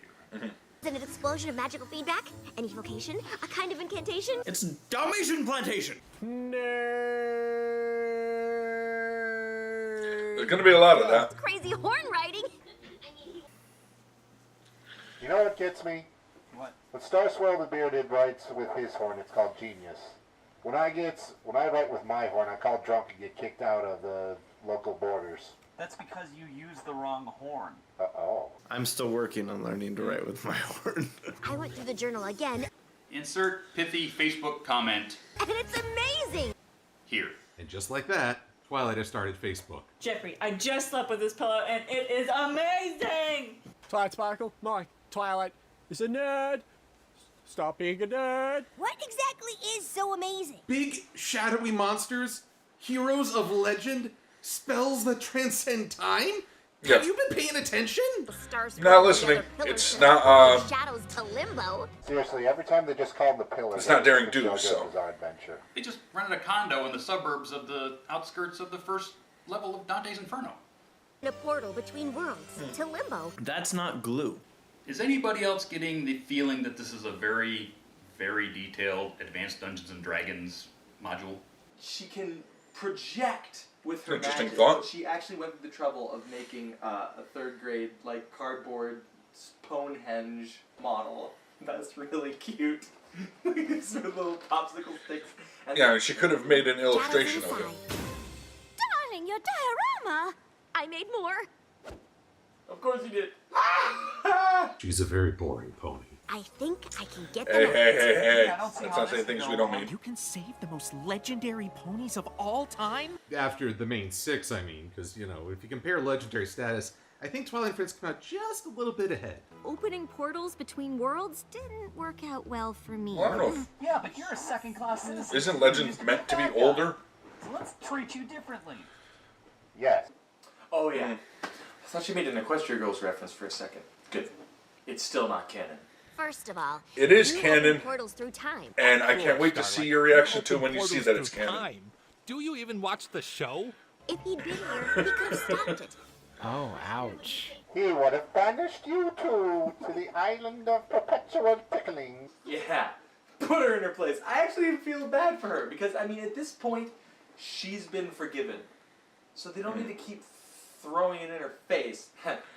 here. An explosion of magical feedback, an evocation, a kind of incantation. It's Dalmatian Plantation. There's gonna be a lot of that. Crazy horn riding. You know what gets me? What? When Star Swirl the Bearded writes with his horn, it's called genius. When I write with my horn, I call drunk and get kicked out of the local borders. That's because you used the wrong horn. Uh-oh. I'm still working on learning to write with my horn. I went through the journal again, Insert pithy Facebook comment and it's amazing. here. And just like that, Twilight has started Facebook. Jeffrey, I just slept with this pillow and it is amazing! Twilight Sparkle, Mike, Twilight is a nerd. Stop being a nerd. What exactly is so amazing? Big, shadowy monsters, heroes of legend, spells that transcend time? Yeah. Have you been paying attention? The stars Not listening. It's not, shadows to limbo. Seriously, every time they just call him the Pillar. It's not Daring Do, JoJo's so. Bizarre Adventure. They just rented a condo in the suburbs of the outskirts of the first level of Dante's Inferno. A portal between worlds to limbo. That's not glue. Is anybody else getting the feeling that this is a very, very detailed Advanced Dungeons and Dragons module? She can project with her Interesting magic, thought. but she actually went through the trouble of making a third grade like cardboard Stonehenge model. That's really cute. These are little popsicle sticks. And Yeah, she could have made an illustration of it. Darling, your diorama! I made more. Of course you did. She's a very boring pony. I think I can get Hey, them. hey, hey, hey. I don't see Let's how not say this things can we go don't wrong. mean. You can save the most legendary ponies of all time? After the main 6, I mean, because, you know, if you compare legendary status, I think Twilight Prince came out just a little bit ahead. Opening portals between worlds didn't work out well for me. Well, I don't know. Yeah, but you're a second-class citizen. Isn't Legend meant to be older? So let's treat you differently. Yes. Oh yeah. I thought you made an Equestria Girls reference for a second. Good. It's still not canon. First of all, It is you canon, open portals through time. and I can't wait to see your reaction to when you see that it's canon. Time. Do you even watch the show? If he'd been here, he could have stopped it. Oh, ouch. He would have banished you two to the island of perpetual tickling. Yeah. Put her in her place. I actually feel bad for her because, I mean, at this point, she's been forgiven. So they don't need to keep throwing it in her face.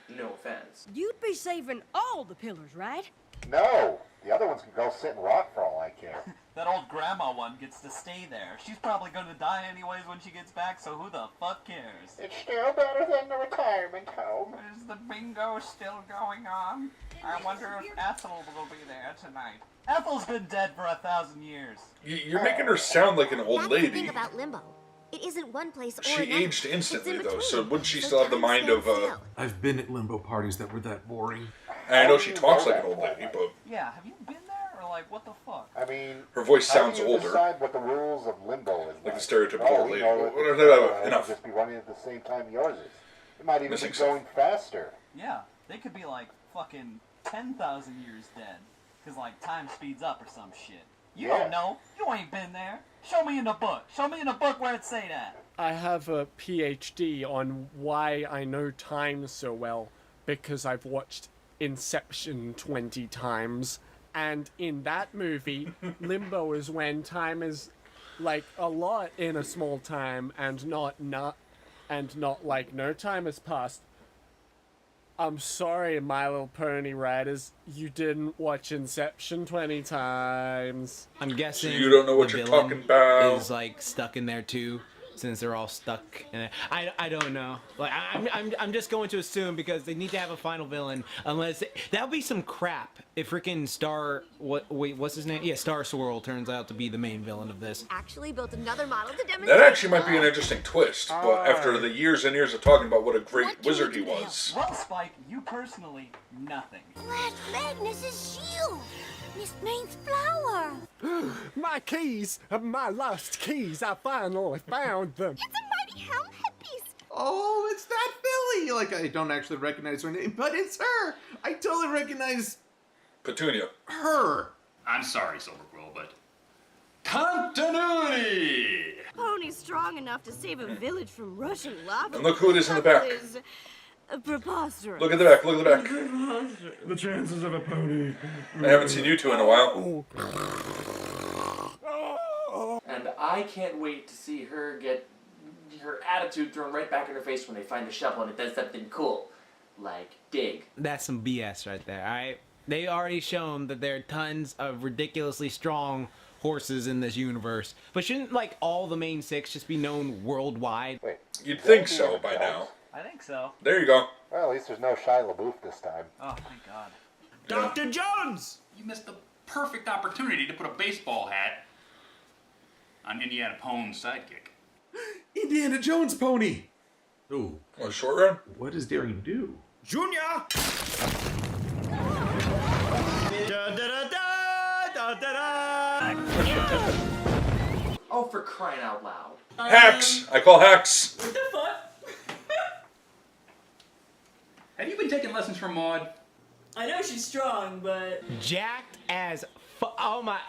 No offense. You'd be saving all the pillars, right? No, the other ones can go sit and rot for all I care. That old grandma one gets to stay there. She's probably going to die anyways when she gets back, so who the fuck cares? It's still better than the retirement home. Is the bingo still going on? I wonder if Ethel will be there tonight. Ethel's been dead for 1,000 years. You're making her sound like an old That's the lady. thing about limbo. It isn't one place or She another. aged instantly, It's in though, so between. wouldn't she So still have the time mind of, stands still. I've been at limbo parties that were that boring. and I know she talks like an old lady, but Yeah, have you been there? Or like, what the fuck? I mean, her voice how sounds do you older. decide what the rules of limbo is Like the stereotypical Oh, old we lady. know that Well, the will enough. just be running at the same time yours is. It might even Missing be stuff. going faster. Yeah, they could be like fucking 10,000 years dead. Cause like time speeds up or some shit. You Yeah. don't know. You ain't been there. Show me in the book. Show me in the book where it say that. I have a PhD on why I know time so well because I've watched Inception 20 times. And in that movie, limbo is when time is like a lot in a small time and not like no time has passed. I'm sorry, My Little Pony riders, you didn't watch Inception 20 times. I'm guessing you don't know what the you're villain talking about. is like stuck in there too, since they're all stuck in it. I don't know. Like I'm just going to assume because they need to have a final villain. Unless that would be some crap if freaking what's his name? Yeah, Star Swirl turns out to be the main villain of this. Actually built another model to demonstrate. That actually might be an interesting twist, but after the years and years of talking about what a great wizard he was. Well, Spike, you personally, nothing. Red Magnus's shield. Miss Main's flower. My keys! My lost keys! I finally found them! It's a mighty helm headpiece. Oh, it's that Billy! Like, I don't actually recognize her name, but it's her! I totally recognize Petunia. her! I'm sorry, Silverquill, but continuity! Pony's strong enough to save a village from Russian lava. And look who it is in the back. Is preposterous. Look at the back, look at the back. The chances of a pony. I haven't seen you two in a while. And I can't wait to see her get her attitude thrown right back in her face when they find the shovel and it does something cool. Like dig. That's some BS right there. Alright, they already shown that there are tons of ridiculously strong horses in this universe, but shouldn't like all the main 6 just be known worldwide? Wait, You'd think so by now. I think so. There you go. Well, at least there's no Shia LaBeouf this time. Oh, thank God. Dr. Jones! You missed the perfect opportunity to put a baseball hat on Indiana Pone's sidekick. Indiana Jones pony! Ooh. What, a short run? What does Daring do? Junior! Oh, for crying out loud. Hacks! I call hacks. What the fuck? Have you been taking lessons from Maud? I know she's strong, but Jacked as oh my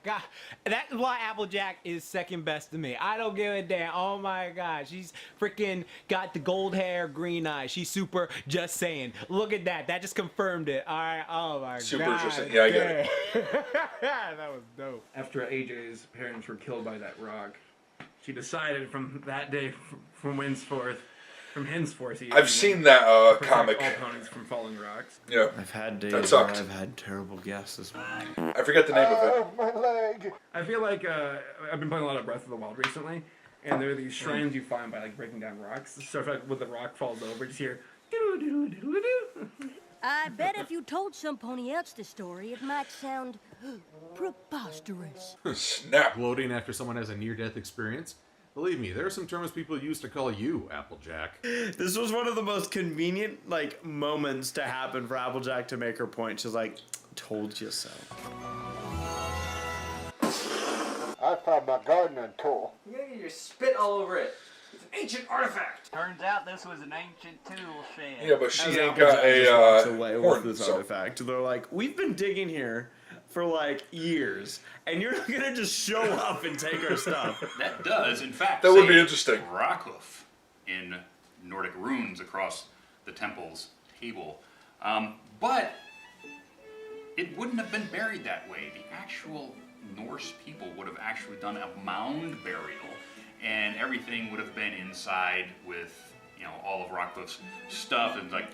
god. That's why Applejack is second best to me. I don't give a damn. Oh my god. She's freaking got the gold hair, green eyes. She's super, just saying. Look at that. That just confirmed it. Alright, oh my Super god. just saying. Yeah, I get it. That was dope. After AJ's parents were killed by that rock, she decided from that day, from henceforth, I've seen that comic. All ponies from falling rocks. Yeah. I've had days That where sucked. I've had terrible guesses. I forget the name of it. My leg. I feel like I've been playing a lot of Breath of the Wild recently, and there are these shrines you find by like breaking down rocks. So if when the rock falls over, just hear. I bet if you told some pony else the story, it might sound preposterous. Snap. Gloating after someone has a near-death experience? Believe me, there are some terms people used to call you, Applejack. This was one of the most convenient like moments to happen for Applejack to make her point. She's like, "Told you so." I found my gardening tool. You're gonna get your spit all over it. It's an ancient artifact. Turns out this was an ancient tool shed. Yeah, but she As ain't Applejack got a just walks away horn, with this so- artifact. They're like, "We've been digging here for like years, and you're not gonna just show up and take our stuff." That does, in fact, That would be say interesting. Rockhoof in Nordic runes across the temple's table. But it wouldn't have been buried that way. The actual Norse people would have actually done a mound burial, and everything would have been inside with, you know, all of Rockhoof's stuff and like.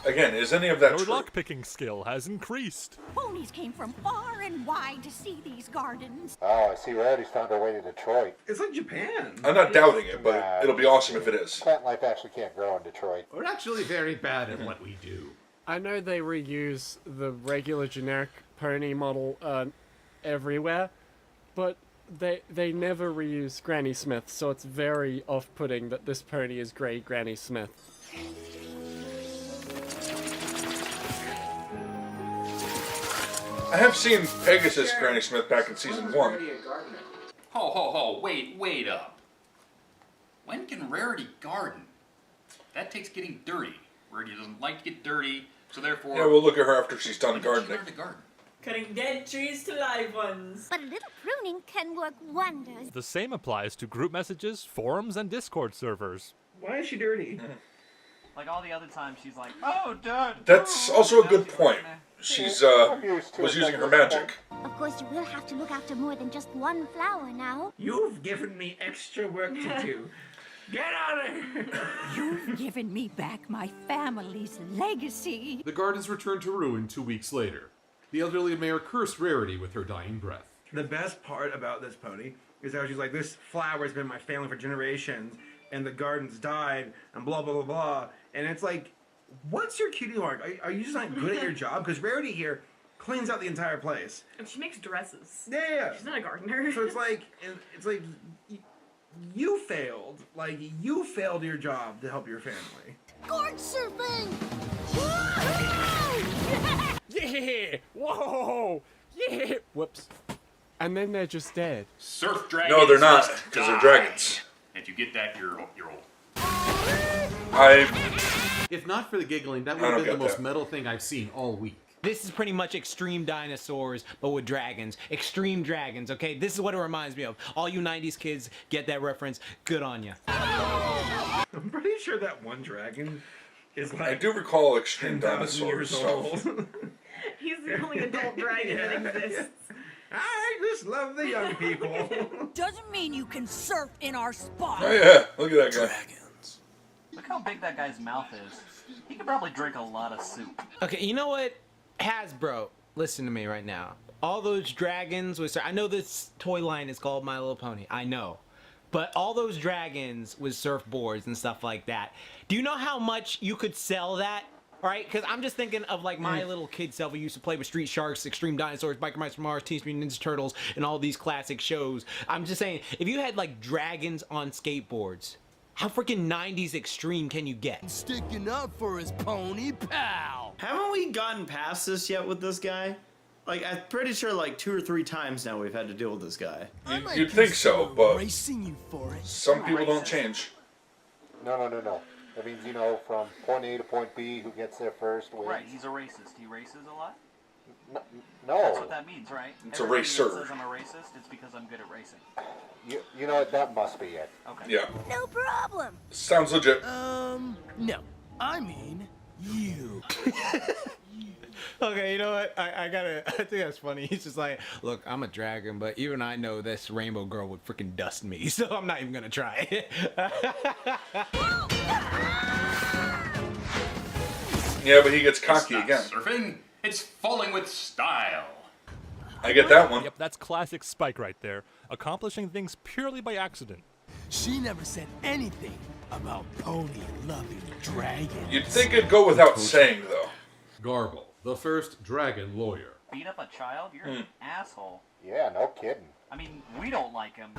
Again, is any of that Your true? lockpicking skill has increased. Ponies came from far and wide to see these gardens. Oh, I see. Rarity's found her way to Detroit. It's like Japan. I'm not doubting it, but it'll be awesome if it is. Plant life actually can't grow in Detroit. We're actually very bad at what we do. I know they reuse the regular generic pony model everywhere, but they never reuse Granny Smith, so it's very off-putting that this pony is Grey Granny Smith. I have seen Pegasus Granny Smith back in season 1. Ho, wait up. When can Rarity garden? That takes getting dirty. Rarity doesn't like to get dirty, so therefore... Yeah, we'll look at her after she's done gardening. Cutting dead trees to live ones. But a little pruning can work wonders. The same applies to group messages, forums, and Discord servers. Why is she dirty? Like all the other times, she's like, "Oh, Dad." That's also a good point. She's, was using her magic. Of course, you will have to look after more than just one flower now. You've given me extra work to do. Get out of here! You've given me back my family's legacy. The gardens returned to ruin 2 weeks later. The elderly mayor cursed Rarity with her dying breath. The best part about this pony is how she's like, this flower's been my family for generations, and the gardens died, and blah, blah, blah, blah. And it's like, what's your cutie mark? Are you just not good at your job? Because Rarity here cleans out the entire place. And she makes dresses. Yeah. She's not a gardener. So it's like you failed. Like, you failed your job to help your family. Gourd surfing! Yeah! Whoa! Yeah! Whoops. And then they're just dead. Surf dragons. No, they're not, must because they're die. dragons. If you get that, you're old. If not for the giggling, that would I have don't been the get most that. metal thing I've seen all week. This is pretty much Extreme Dinosaurs, but with dragons. Extreme Dragons, okay? This is what it reminds me of. All you 90s kids get that reference. Good on ya. I'm pretty sure that one dragon is like... I do recall Extreme 10,000 Dinosaurs years old. stuff. He's the only adult dragon that exists. I just love the young people. Doesn't mean you can surf in our spot. Oh yeah, look at that guy. Look how big that guy's mouth is. He could probably drink a lot of soup. Okay, you know what? Hasbro, listen to me right now. All those dragons with... I know this toy line is called My Little Pony. I know. But all those dragons with surfboards and stuff like that. Do you know how much you could sell that? Alright, because I'm just thinking of like my little kid self who used to play with Street Sharks, Extreme Dinosaurs, Biker Mice from Mars, Teenage Mutant Ninja Turtles, and all these classic shows. I'm just saying, if you had like dragons on skateboards, how freaking 90s extreme can you get? Sticking up for his pony pal. Haven't we gotten past this yet with this guy? Like, I'm pretty sure like 2 or 3 times now we've had to deal with this guy. You'd think so, but Racing you for it. some people don't change. No. That means, you know, from point A to point B, who gets there first wins. Right, he's a racist. He races a lot? No. That's what that means, right? It's a Everybody racer. that says I'm a racist, it's because I'm good at racing. You know what? That must be it. Okay. Yeah. No problem. Sounds legit. No. I mean, you. Okay, you know what? I think that's funny. He's just like, look, I'm a dragon, but even I know this rainbow girl would freaking dust me, so I'm not even gonna try. Yeah, but he gets cocky It's not again. surfing, it's falling with style. I get that one. Yep, that's classic Spike right there. Accomplishing things purely by accident. She never said anything about pony loving dragons. You'd think it'd go without saying, though. Garble, the first dragon lawyer. Beat up a child? You're an asshole. Yeah, no kidding. I mean, we don't like him.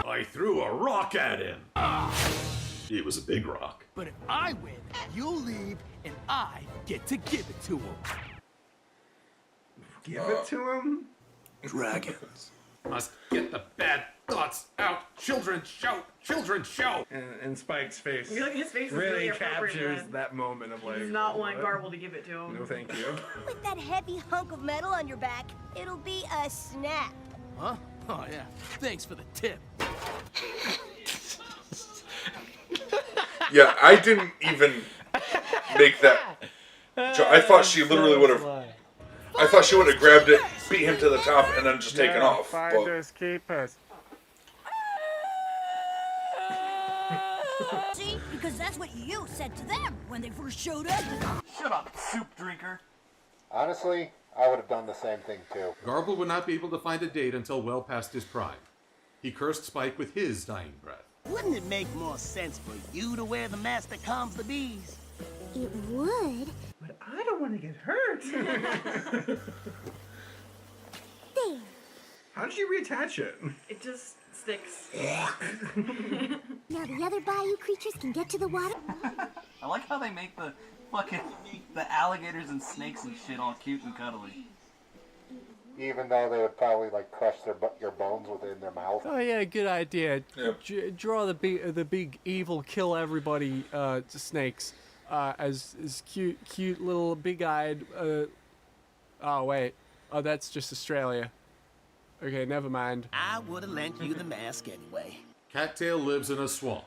I threw a rock at him. It was a big rock. But if I win, you'll leave and I get to give it to him. Give it to him? Dragons. Must get the bad thoughts out. Children shout. Children shout. And Spike's face, Look, his face is really really appropriate, captures man. that moment of He like. does not want what? Garble to give it to him. No, thank you. With that heavy hunk of metal on your back, it'll be a snap. Huh? Oh, yeah. Thanks for the tip. Yeah, I didn't even make that. I thought she literally would have. I thought she would have grabbed it, beat him to the top, and then just taken off. But Finders keepers. See? Because that's what you said to them when they first showed up. Shut up, soup drinker. Honestly, I would have done the same thing too. Garble would not be able to find a date until well past his prime. He cursed Spike with his dying breath. Wouldn't it make more sense for you to wear the mask that calms the bees? It would. But I don't want to get hurt. There. How did you reattach it? It just sticks. Now the other bayou creatures can get to the water. I like how they make the fucking the alligators and snakes and shit all cute and cuddly. Even though they would probably like crush your bones within their mouth. Oh yeah, good idea. Yep. Draw the big evil kill everybody snakes as cute little big-eyed. Oh wait, oh that's just Australia. Okay, never mind. I would have lent you the mask anyway. Cattail lives in a swamp.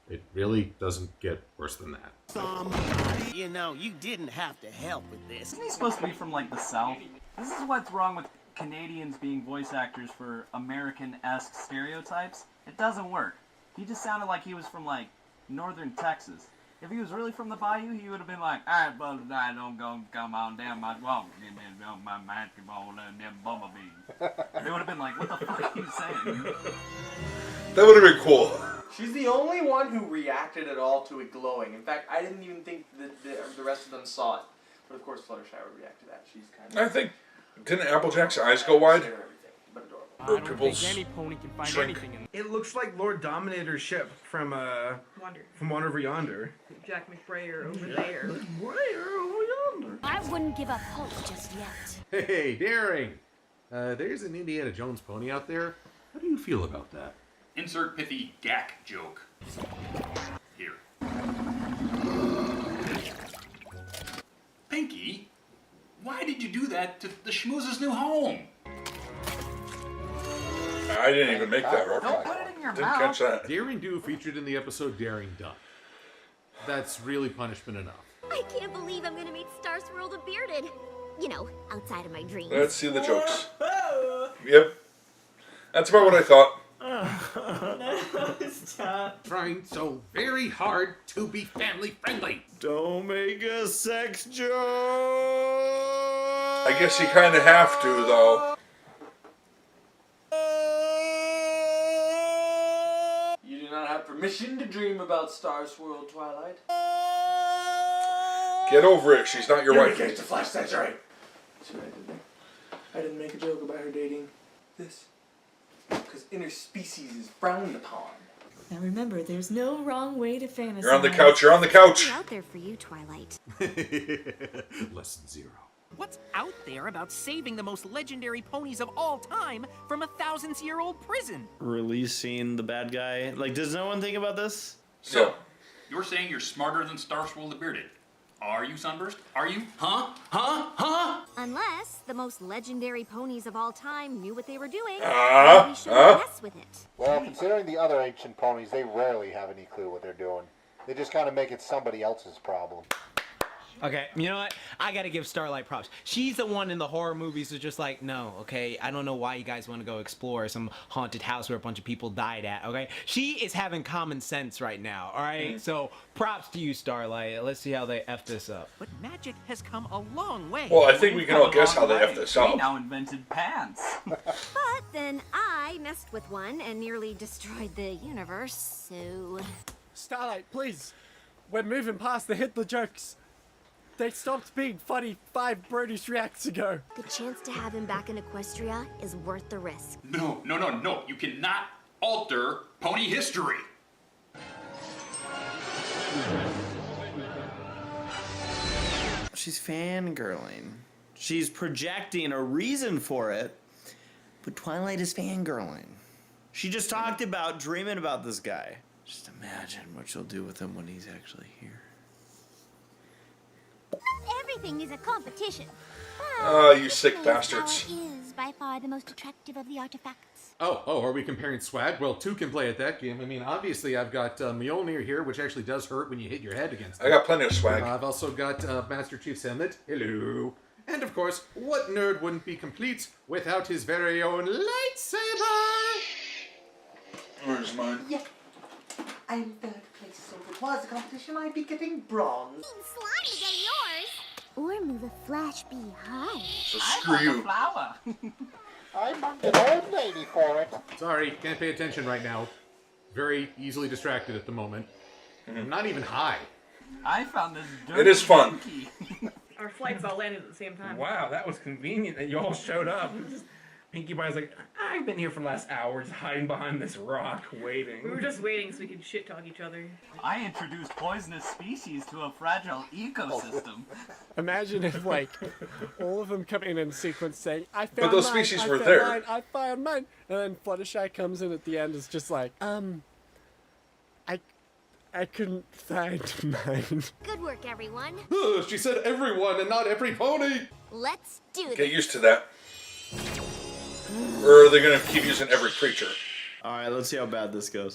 It really doesn't get worse than that. Somebody, you know, you didn't have to help with this. Isn't he supposed to be from like the South? This is what's wrong with Canadians being voice actors for American-esque stereotypes. It doesn't work. He just sounded like he was from like northern Texas. If he was really from the bayou, he would have been like, "Alright, but I don't go come on down my wall and then my basketball and them bumblebees." They would have been like, "What the fuck are you saying?" that would have been cool. She's the only one who reacted at all to it glowing. In fact, I didn't even think that the rest of them saw it. But of course, Fluttershy would react to that. She's kind of. I think. Didn't Applejack's eyes go wide? But adorable. I Or don't people's think any pony can find shrink. anything in. It looks like Lord Dominator's ship from Wander Over Yonder. Jack McBrayer over there. I wouldn't give up hope just yet. Hey, Daring! There's an Indiana Jones pony out there. How do you feel about that? Insert pithy gack joke. Here. Pinky, why did you do that to the schmooze's new home? I didn't even make that reference. Don't put it in your Didn't mouth. catch that. Daring Do featured in the episode Daring Duck. That's really punishment enough. I can't believe I'm gonna meet Star Swirl the Bearded. You know, outside of my dreams. Let's see the jokes. Yep. That's about what I thought. Stop. Trying so very hard to be family friendly. Don't make a sex joke. I guess you kind of have to, though. You do not have permission to dream about Star Swirl, Twilight. Get over it. She's not your You wife. engaged the flash century. That's what I didn't make a joke about her dating this. Because interspecies is frowned upon. Now remember, there's no wrong way to fantasize. You're on the couch. You're on the couch. Out there for you, Twilight. Lesson 0. What's out there about saving the most legendary ponies of all time from a thousands-year-old prison? Releasing the bad guy. Like, does no one think about this? So, you're saying you're smarter than Starswirl the Bearded. Are you, Sunburst? Are you? Huh? Huh? Huh? Unless the most legendary ponies of all time knew what they were doing, Ah, we shouldn't mess with it. Well, considering the other ancient ponies, they rarely have any clue what they're doing. They just kind of make it somebody else's problem. Okay, you know what? I gotta give Starlight props. She's the one in the horror movies who's just like, no, okay? I don't know why you guys want to go explore some haunted house where a bunch of people died at, okay? She is having common sense right now, all right? So props to you, Starlight. Let's see how they F this up. But magic has come a long way. Well, I think we can all guess how they F this We up. now invented pants. But then I messed with one and nearly destroyed the universe, so... Starlight, please. We're moving past the Hitler jokes. They stopped being funny 5 Bronies reacts ago. The chance to have him back in Equestria is worth the risk. No. You cannot alter pony history. She's fangirling. She's projecting a reason for it, but Twilight is fangirling. She just talked about dreaming about this guy. Just imagine what she'll do with him when he's actually here. Everything is a competition. Oh, you sick bastards. Is by far the most attractive of the artifacts. Oh, are we comparing swag? Well, 2 can play at that game. I mean, obviously, I've got Mjolnir here, which actually does hurt when you hit your head against it. I got plenty of swag. I've also got Master Chief's helmet. Hello. And of course, what nerd wouldn't be complete without his very own lightsaber? Where's mine? Yeah. I'm third place, so if it was a competition, I'd be getting bronze. Slime to get yours. Or move a flash behind. So screw you. Flower. I'm an old lady for it. Sorry, can't pay attention right now. Very easily distracted at the moment. I'm not even high. I found this dirty It is fun. monkey. Our flights all landed at the same time. Wow, that was convenient that you all showed up. Pinkie Pie's like, I've been here for the last hour, just hiding behind this rock, waiting. We were just waiting so we could shit talk each other. I introduced poisonous species to a fragile ecosystem. Imagine if, like, all of them come in sequence saying, I found But those mine, species I were found there. Mine, I found mine. And then Fluttershy comes in at the end, is just like, I couldn't find mine. Good work, everyone. She said everyone and not every pony! Let's do this. Get used to that. Or are they going to keep using every creature? Alright, let's see how bad this goes.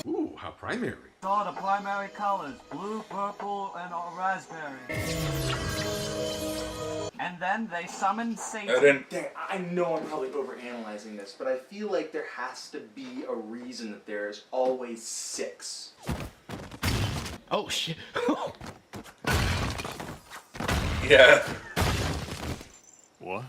Ooh, how primary. Saw the primary colors, blue, purple, and raspberry. And then they summoned Satan. Dang, I know I'm probably overanalyzing this, but I feel like there has to be a reason that there's always 6. Oh, shit. Yeah. What?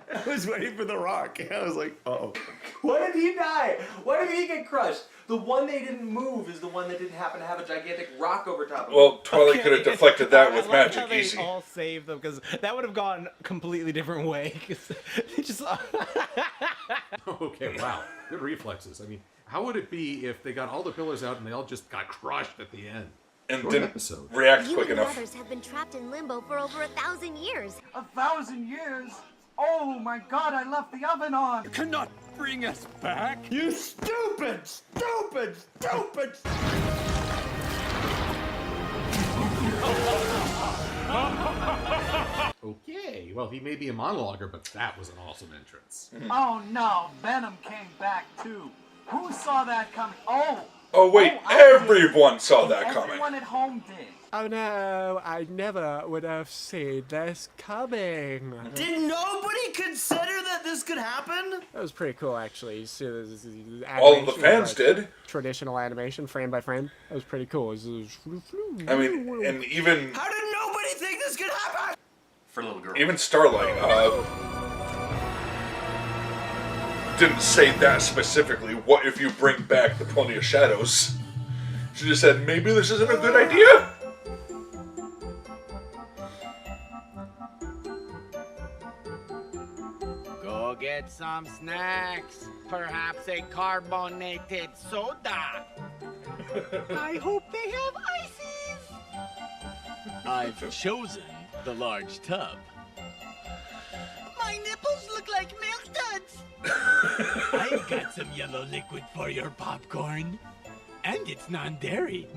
I was waiting for the rock. I was like, uh-oh. Why did he die? Why did he get crushed? The one they didn't move is the one that didn't happen to have a gigantic rock over top of him. Well, Twilight could have deflected that with I like magic how they easy. all saved them, because that would have gone a completely different way. They just... Okay, wow. Good reflexes. I mean, how would it be if they got all the pillars out and they all just got crushed at the end? And Short didn't episode. react You quick and enough. others have been trapped in limbo for over 1,000 years. 1,000 years? Oh my god, I left the oven on! You cannot bring us back! You stupid! Okay, well, he may be a monologuer, but that was an awesome entrance. Oh no, Venom came back too. Who saw that coming? Oh wait, everyone saw that coming. Everyone at home did. Oh no, I never would have seen this coming. Did nobody consider that this could happen? That was pretty cool, actually. You see, the All of the animation, fans like, did. Traditional animation, frame by frame. That was pretty cool. I mean, and even How did nobody think this could happen? For little girls. even Starlight didn't say that specifically. What if you bring back the Pony of Shadows? She just said maybe this isn't a good idea. Go get some snacks. Perhaps a carbonated soda. I hope they have ices! I've chosen the large tub. My nipples look like milk duds. I've got some yellow liquid for your popcorn. And it's non-dairy.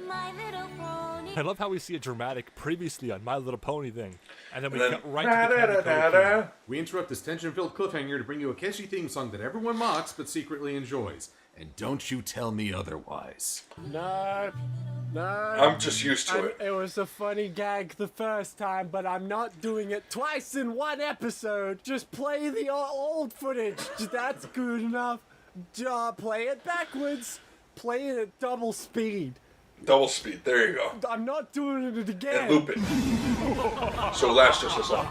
My little pony I love how we see a dramatic previously on My Little Pony thing, and then we And cut then- right to the candy coating. We interrupt this tension-filled cliffhanger to bring you a catchy theme song that everyone mocks but secretly enjoys. And don't you tell me otherwise. No. I'm just used to it. It was a funny gag the first time, but I'm not doing it twice in one episode. Just play the old footage. That's good enough. Play it backwards. Play it at double speed. Double speed. There you go. I'm not doing it again. And loop it. So it lasts just as long.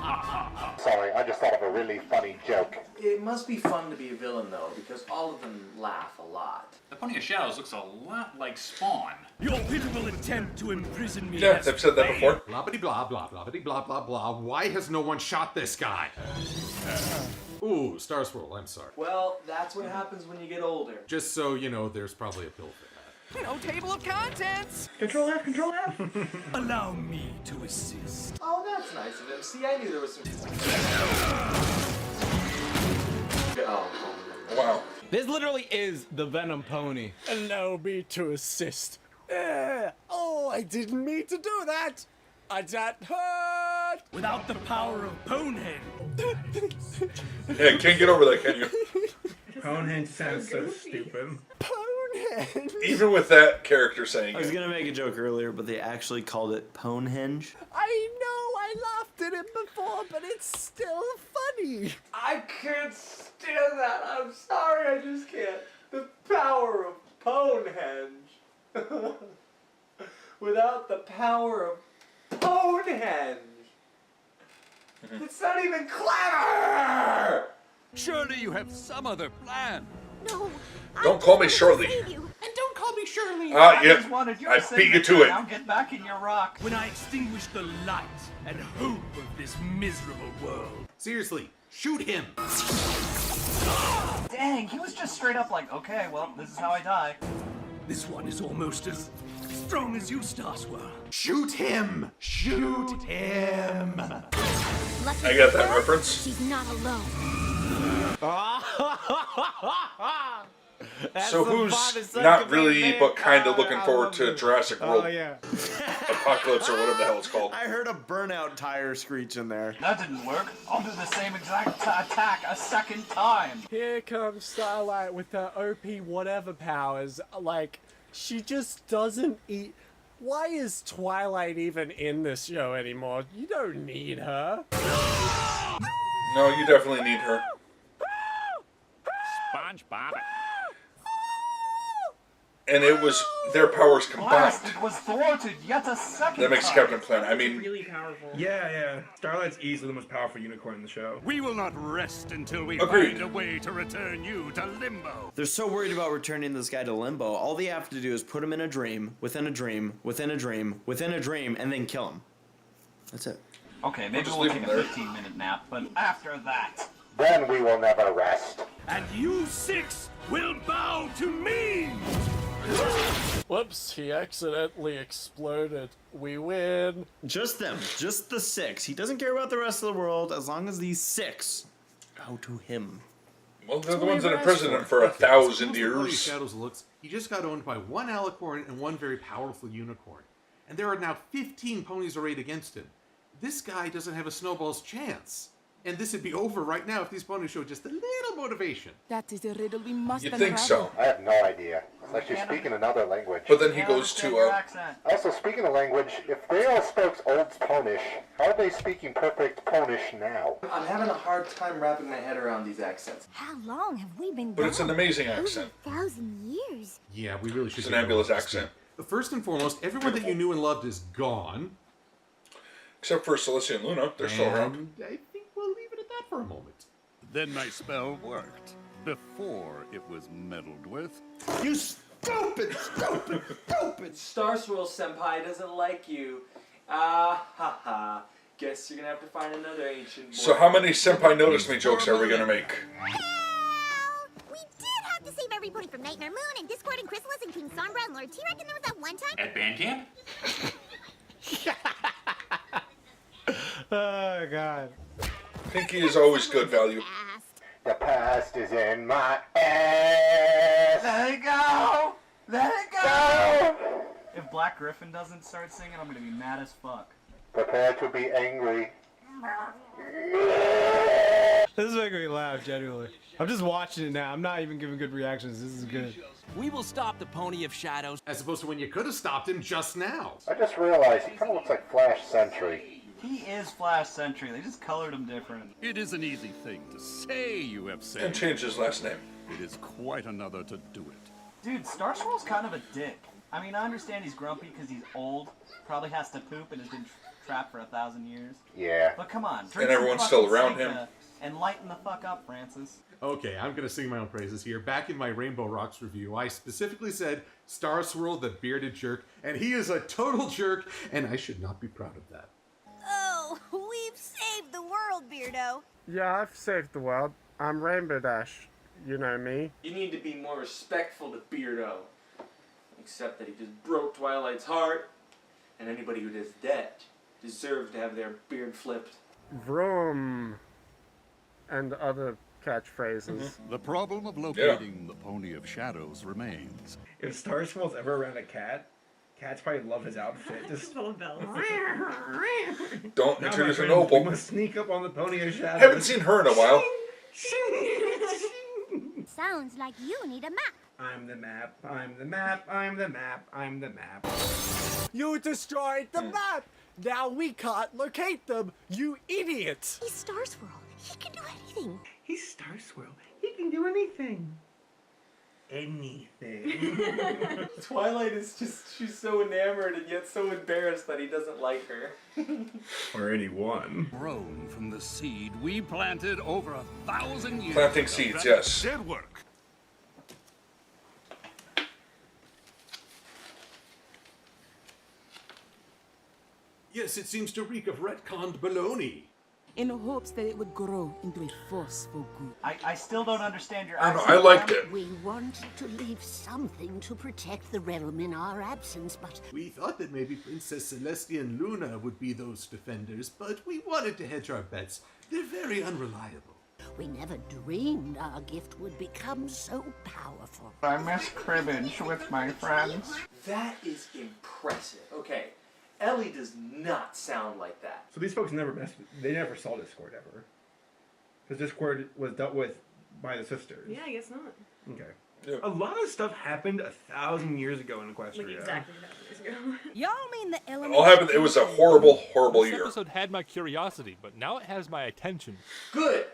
Sorry, I just thought of a really funny joke. It must be fun to be a villain, though, because all of them laugh a lot. The Pony of Shadows looks a lot like Spawn. Your pitiful attempt to imprison me. Yeah, has I've said that before. Blobbity blah blah blobbity blah blah blah. Why has no one shot this guy? Ooh, Star Swirl, I'm sorry. Well, that's what happens when you get older. Just so you know, there's probably a pill for that. No table of contents! Control F, Control F. Allow me to assist. Oh, that's nice of him. See, I knew there was some... Oh. Wow. This literally is the Venom Pony. Allow me to assist. Oh, I didn't mean to do that. That hurt. Without the power of Bonehead. Yeah, can't get over that, can you? Bonehead sounds so stupid. Bonehead. Even with that character saying I was it. gonna make a joke earlier, but they actually called it Ponehenge. I know I laughed at it before, but it's still funny. I can't stand that. I'm sorry, I just can't. The power of Ponehenge. Without the power of Ponehenge. It's not even clever! Surely you have some other plan. No. Don't call me Shirley. Save you. And don't call me Shirley. Ah, I yeah. just wanted your I beat you to signature. it. Now get back in your rock. When I extinguish the light and hope of this miserable world. Seriously, shoot him! Dang, he was just straight up like, okay, well, this is how I die. This one is almost as strong as you, Star Swirl. Shoot him! Shoot him! Lucky I got for that her, reference. She's not alone. So who's not really, but kind of looking forward to Jurassic World Apocalypse or whatever the hell it's called? I heard a burnout tire screech in there. That didn't work. I'll do the same exact attack a second time. Here comes Starlight with her OP whatever powers. Like, she just doesn't eat. Why is Twilight even in this show anymore? You don't need her. No, you definitely need her. SpongeBob. And it was their powers combined. Blast, it was thwarted yet a second That makes time. Captain Planet. I mean, Really powerful. Yeah. Starlight's easily the most powerful unicorn in the show. We will not rest until we Agreed. find a way to return you to Limbo. They're so worried about returning this guy to Limbo, all they have to do is put him in a dream, within a dream, within a dream, within a dream, and then kill him. That's it. Okay, maybe just we'll leave take him a there. 15-minute nap, but after that... Then we will never rest. And you six will bow to me! Whoops, he accidentally exploded. We win. Just them. Just the six. He doesn't care about the rest of the world as long as these six bow to him. well, they're the ones that are president for 1,000 years. Shadows looks, he just got owned by one alicorn and one very powerful unicorn. And there are now 15 ponies arrayed against him. This guy doesn't have a snowball's chance. And this would be over right now if these ponies showed just a little motivation. That is a riddle we must You'd think so. I have no idea. It's like you're speaking another language. But then he goes to, Also, speaking of language, if they all spoke Old Ponish, how are they speaking perfect Ponish now? I'm having a hard time wrapping my head around these accents. How long have we been But it's an gone? amazing accent. Over 1,000 years. Yeah, we really should It's get an ambulance over this accent. thing. First and foremost, everyone that you knew and loved is gone. Except for Celestia and Luna. They're still around. And I think we'll leave it at that for a moment. Then my spell worked. Before it was meddled with. You stupid, stupid, stupid! Star Swirl Senpai doesn't like you. Ah ha ha. Guess you're gonna have to find another ancient boy. So how many Senpai Noticed Me jokes are we going to make? We did have to save everybody from Nightmare Moon and Discord and Chrysalis and King Sombra and Lord T-Rex, and there was that one time... At band camp? Oh, God. Pinky is always good value. The past is in my ass. Let it go! Let it go! If Black Griffin doesn't start singing, I'm gonna be mad as fuck. Prepare to be angry. This is making me laugh, genuinely. I'm just watching it now. I'm not even giving good reactions. This is good. We will stop the Pony of Shadows. As opposed to when you could have stopped him just now. I just realized he kind of looks like Flash Sentry. He is Flash Sentry. They just colored him different. It is an easy thing to say you have said. And change his last name. It is quite another to do it. Dude, Starscroll's kind of a dick. I mean, I understand he's grumpy because he's old, probably has to poop and has been trapped for 1,000 years. Yeah. But come on. And everyone's still around him. And lighten the fuck up, Francis. Okay, I'm gonna sing my own praises here. Back in my Rainbow Rocks review, I specifically said Star Swirl the bearded jerk, and he is a total jerk, and I should not be proud of that. Oh, we've saved the world, Beardo. Yeah, I've saved the world. I'm Rainbow Dash. You know me. You need to be more respectful to Beardo. Except that he just broke Twilight's heart, and anybody who does that deserves to have their beard flipped. Vroom. And other catchphrases. The problem of locating the Pony of Shadows remains. If Star Swirl's ever around a cat, cats probably love his outfit. Just full of bells. Don't Now, introduce my a friends, noble. We must sneak up on the Pony of Shadows. Haven't seen her in a while. Sounds like you need a map. I'm the map, I'm the map, I'm the map, I'm the map. You destroyed the map! Now we can't locate them, you idiot! He's Star Swirl. He can do anything. He's Star Swirl. He can do anything. Anything. Twilight is just, she's so enamored and yet so embarrassed that he doesn't like her. Or anyone. Grown from the seed we planted over 1,000 years Planting ago. seeds, That yes. did work. Yes, it seems to reek of retconned baloney. In hopes that it would grow into a force for good. I still don't understand your I don't accent. know, I liked it. We wanted to leave something to protect the realm in our absence, but We thought that maybe Princess Celestia and Luna would be those defenders, but we wanted to hedge our bets. They're very unreliable. we never dreamed our gift would become so powerful. I miss cribbage with my friends. That is impressive. Okay, Ellie does not sound like that. So these folks never messed with, they never saw Discord ever. Because Discord was dealt with by the sisters. Yeah, I guess not. Okay. A lot of stuff happened 1,000 years ago in Equestria. Like exactly 1,000 years ago. Y'all mean the It element? all happened. It was a horrible, horrible This year. episode had my curiosity, but now it has my attention. Good.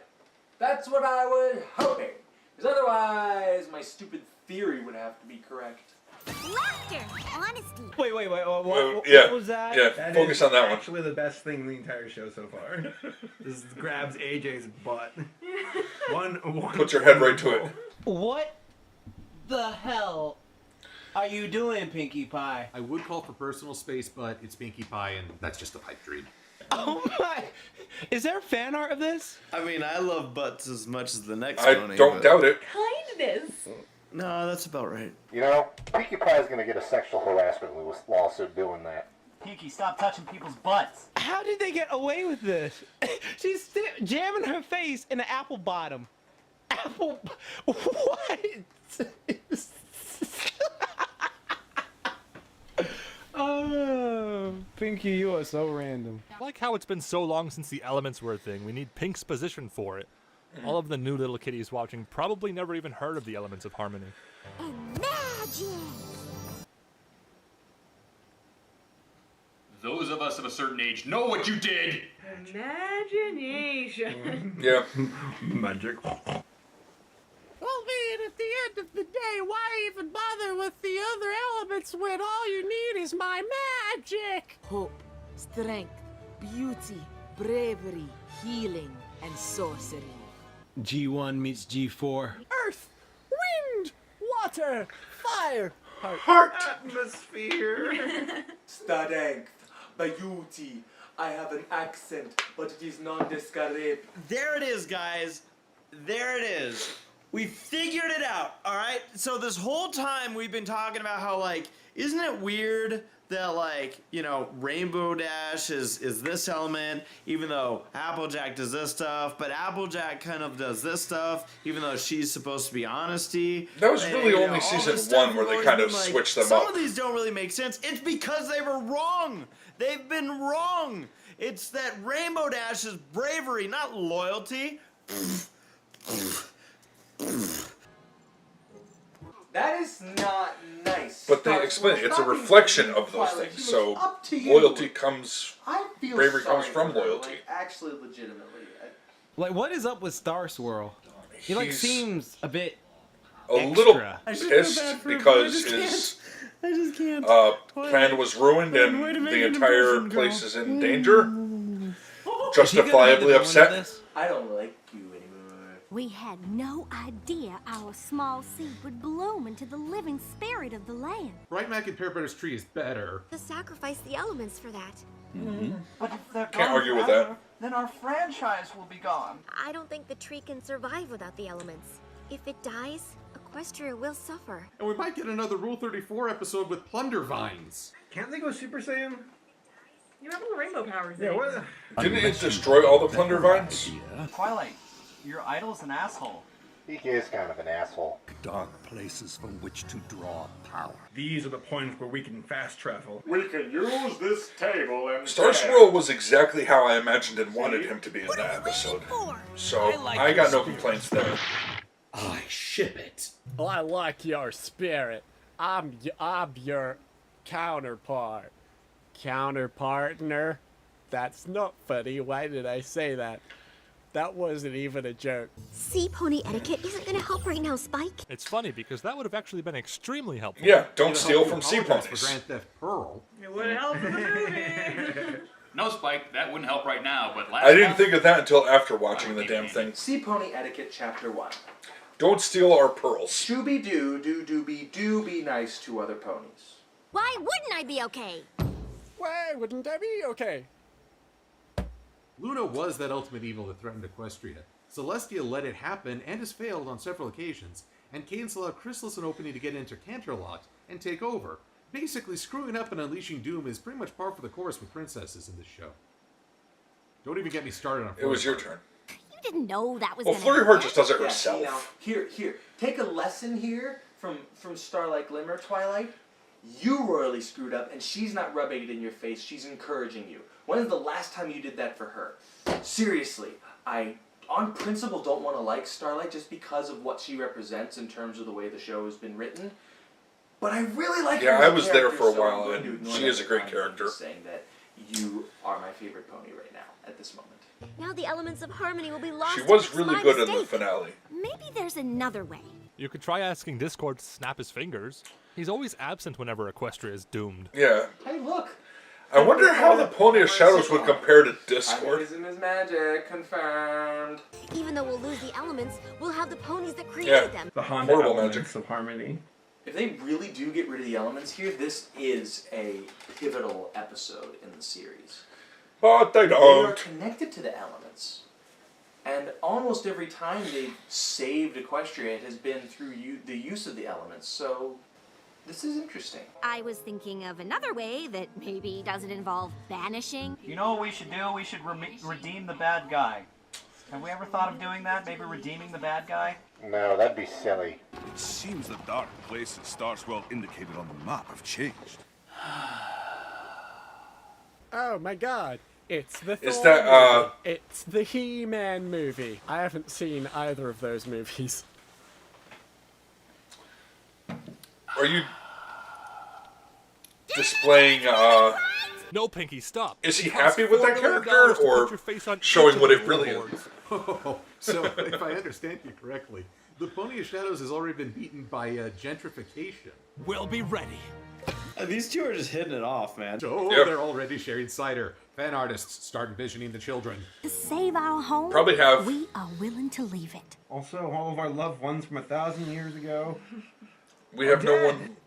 That's what I was hoping. Because otherwise, my stupid theory would have to be correct. Laughter. Honesty. Wait, Yeah, what was that? yeah. That Focus is on that one. actually the best thing in the entire show so far. This grabs AJ's butt. One. Put your head right to it. What the hell are you doing, Pinkie Pie? I would call for personal space, but it's Pinkie Pie, and that's just a pipe dream. Oh my! Is there fan art of this? I mean, I love butts as much as the next I pony. don't doubt it. Kind of. No, that's about right. You know, Pinkie Pie is going to get a sexual harassment lawsuit doing that. Pinkie, stop touching people's butts. How did they get away with this? She's jamming her face in an apple bottom. Apple. What? Oh, Pinkie, you are so random. I like how it's been so long since the elements were a thing. We need Pink's position for it. All of the new little kitties watching probably never even heard of the elements of harmony. Magic. Those of us of a certain age know what you did. Imagination. Yeah. Magic. Well, man, at the end of the day, why even bother with the other elements when all you need is my magic? Hope, strength, beauty, bravery, healing, and sorcery. G1 meets G4. Earth, wind, water, fire, Heart. Atmosphere. Strength, beauty. I have an accent, but it is nondescript. There it is, guys. There it is. We figured it out, all right? So this whole time we've been talking about how, like, isn't it weird that, like, you know, Rainbow Dash is this element, even though Applejack does this stuff, but Applejack kind of does this stuff, even though she's supposed to be Honesty. That was really And, you only know, all season this stuff 1 where they has kind been of like, switched them some up. of these don't really make sense. It's because they were wrong. They've been wrong. It's that Rainbow Dash is bravery, not loyalty. That is not nice. But they explain it's a reflection of those things. So loyalty comes, bravery comes from loyalty. Like, actually, legitimately. Like, what is up with Star Swirl? He like He's seems a bit A little extra. pissed because his plan was ruined and the entire place is in danger. Justifiably upset. I don't like you anymore. We had no idea our small seed would bloom into the living spirit of the land. Bright Mac and Pearbutter's tree is better. To sacrifice the elements for that. But if they're Can't gone argue with forever, that. then our franchise will be gone. I don't think the tree can survive without the elements. If it dies, Equestria will suffer. And we might get another Rule 34 episode with Plunder Vines. Can't they go Super Saiyan? You have all the rainbow powers. Yeah, what? Didn't it destroy all the Plunder Vines? Twilight, your idol's an asshole. He is kind of an asshole. Dark places from which to draw power. These are the points where we can fast travel. We can use this table and Star Swirl was exactly how I imagined and wanted him to be in that episode. So I got no complaints there. I ship it. Well, I like your spirit. I'm your counterpart. Counterpartner? That's not funny. Why did I say that? That wasn't even a joke. Sea pony etiquette isn't going to help right now, Spike. It's funny because that would have actually been extremely helpful. Yeah, don't steal from sea Apologize ponies. for Grand Theft Pearl. It would help in the movie. No, Spike, that wouldn't help right now, but last I didn't month- think of that until after watching the damn thing. Sea Pony Etiquette Chapter 1. Don't steal our pearls. Shooby-doo, do-dooby, do be nice to other ponies. Why wouldn't I be okay? Why wouldn't I be okay? Luna was that ultimate evil that threatened Equestria. Celestia let it happen and has failed on several occasions, and Cadence allowed Chrysalis an opening to get into Canterlot and take over. Basically, screwing up and unleashing doom is pretty much par for the course with princesses in this show. Don't even get me started on It was your turn. You didn't know that was Well, gonna Flurry happen. Heart just does it Yeah, see, now, herself. here. Take a lesson here from Starlight Glimmer, Twilight. You royally screwed up, and she's not rubbing it in your face. She's encouraging you. When is the last time you did that for her? Seriously, I, on principle, don't want to like Starlight just because of what she represents in terms of the way the show has been written. But I really like her. Yeah, as I a was there character, for a so while, I'm going to and ignore she that is a great time. character. I'm just saying that you are my favorite pony right now, at this moment. Now the elements of harmony will be lost. She was if it's really my good in the mistake. finale. Maybe there's another way. You could try asking Discord to snap his fingers. He's always absent whenever Equestria is doomed. Yeah. Hey, look. I wonder how the Pony of Shadows would compare to Discord. Animism is magic, confirmed. Even though we'll lose the elements, we'll have the ponies that created Yeah. them. The Honda Horrible elements magic. of harmony. If they really do get rid of the elements here, this is a pivotal episode in the series. But they They are don't. connected to the elements. And almost every time they've saved Equestria, it has been through the use of the elements. So, this is interesting. I was thinking of another way that maybe doesn't involve banishing. You know what we should do? We should redeem the bad guy. Have we ever thought of doing that? Maybe redeeming the bad guy? No, that'd be silly. It seems the dark places Starswell indicated on the map have changed. Oh my god. It's the Is Thor that, movie. It's the He-Man movie. I haven't seen either of those movies. Are you displaying, No, Pinky, stop. is he It costs happy with that $4 character, million to or put your face on showing each what of it the really billboards. is? Oh, so if I understand you correctly, the Pony of Shadows has already been beaten by gentrification. We'll be ready. These two are just hitting it off, man. Oh, Yep. they're already sharing cider. Fan artists start envisioning the children. To save our home, Probably have. we are willing to leave it. Also, all of our loved ones from 1,000 years ago. We have no one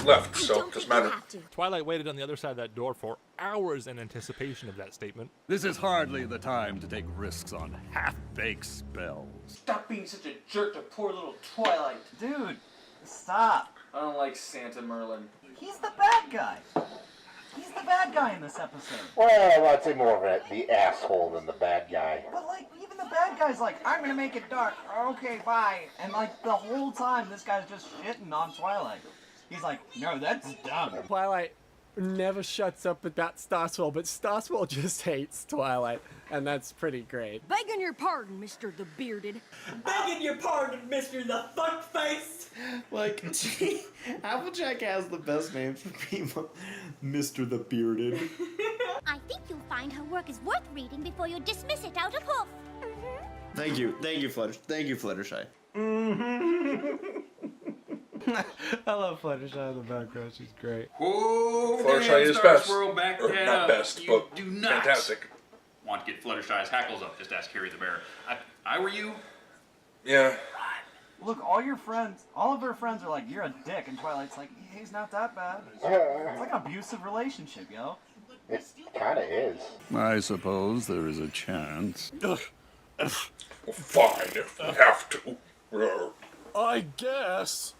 left, so Don't it doesn't think you matter. have to. Twilight waited on the other side of that door for hours in anticipation of that statement. This is hardly the time to take risks on half-baked spells. Stop being such a jerk to poor little Twilight. Dude, stop. I don't like Santa Merlin. He's the bad guy. He's the bad guy in this episode. Well, I'd say more of the asshole than the bad guy. But like, even the bad guy's like, I'm gonna make it dark. Okay, bye. And like the whole time, this guy's just shitting on Twilight. He's like, no, that's dumb. Twilight never shuts up about Starswell, but Starswell just hates Twilight, and that's pretty great. Begging your pardon, Mr. the Bearded. Begging your pardon, Mr. the Fuckface. Like, Applejack has the best names for people. Mr. the Bearded. I think you'll find her work is worth reading before you dismiss it out of hoof. Thank you, Fluttershy. I love Fluttershy in the background. She's great. Oh, Fluttershy is Star best. Swirl back Or down. not best, You but do not fantastic. want to get Fluttershy's hackles up. Just ask Harry the Bear. I were you. Yeah. Look, all of her friends are like, you're a dick, and Twilight's like, he's not that bad. It's like an abusive relationship, yo. It kind of is. I suppose there is a chance. Fine, if we have to. I guess.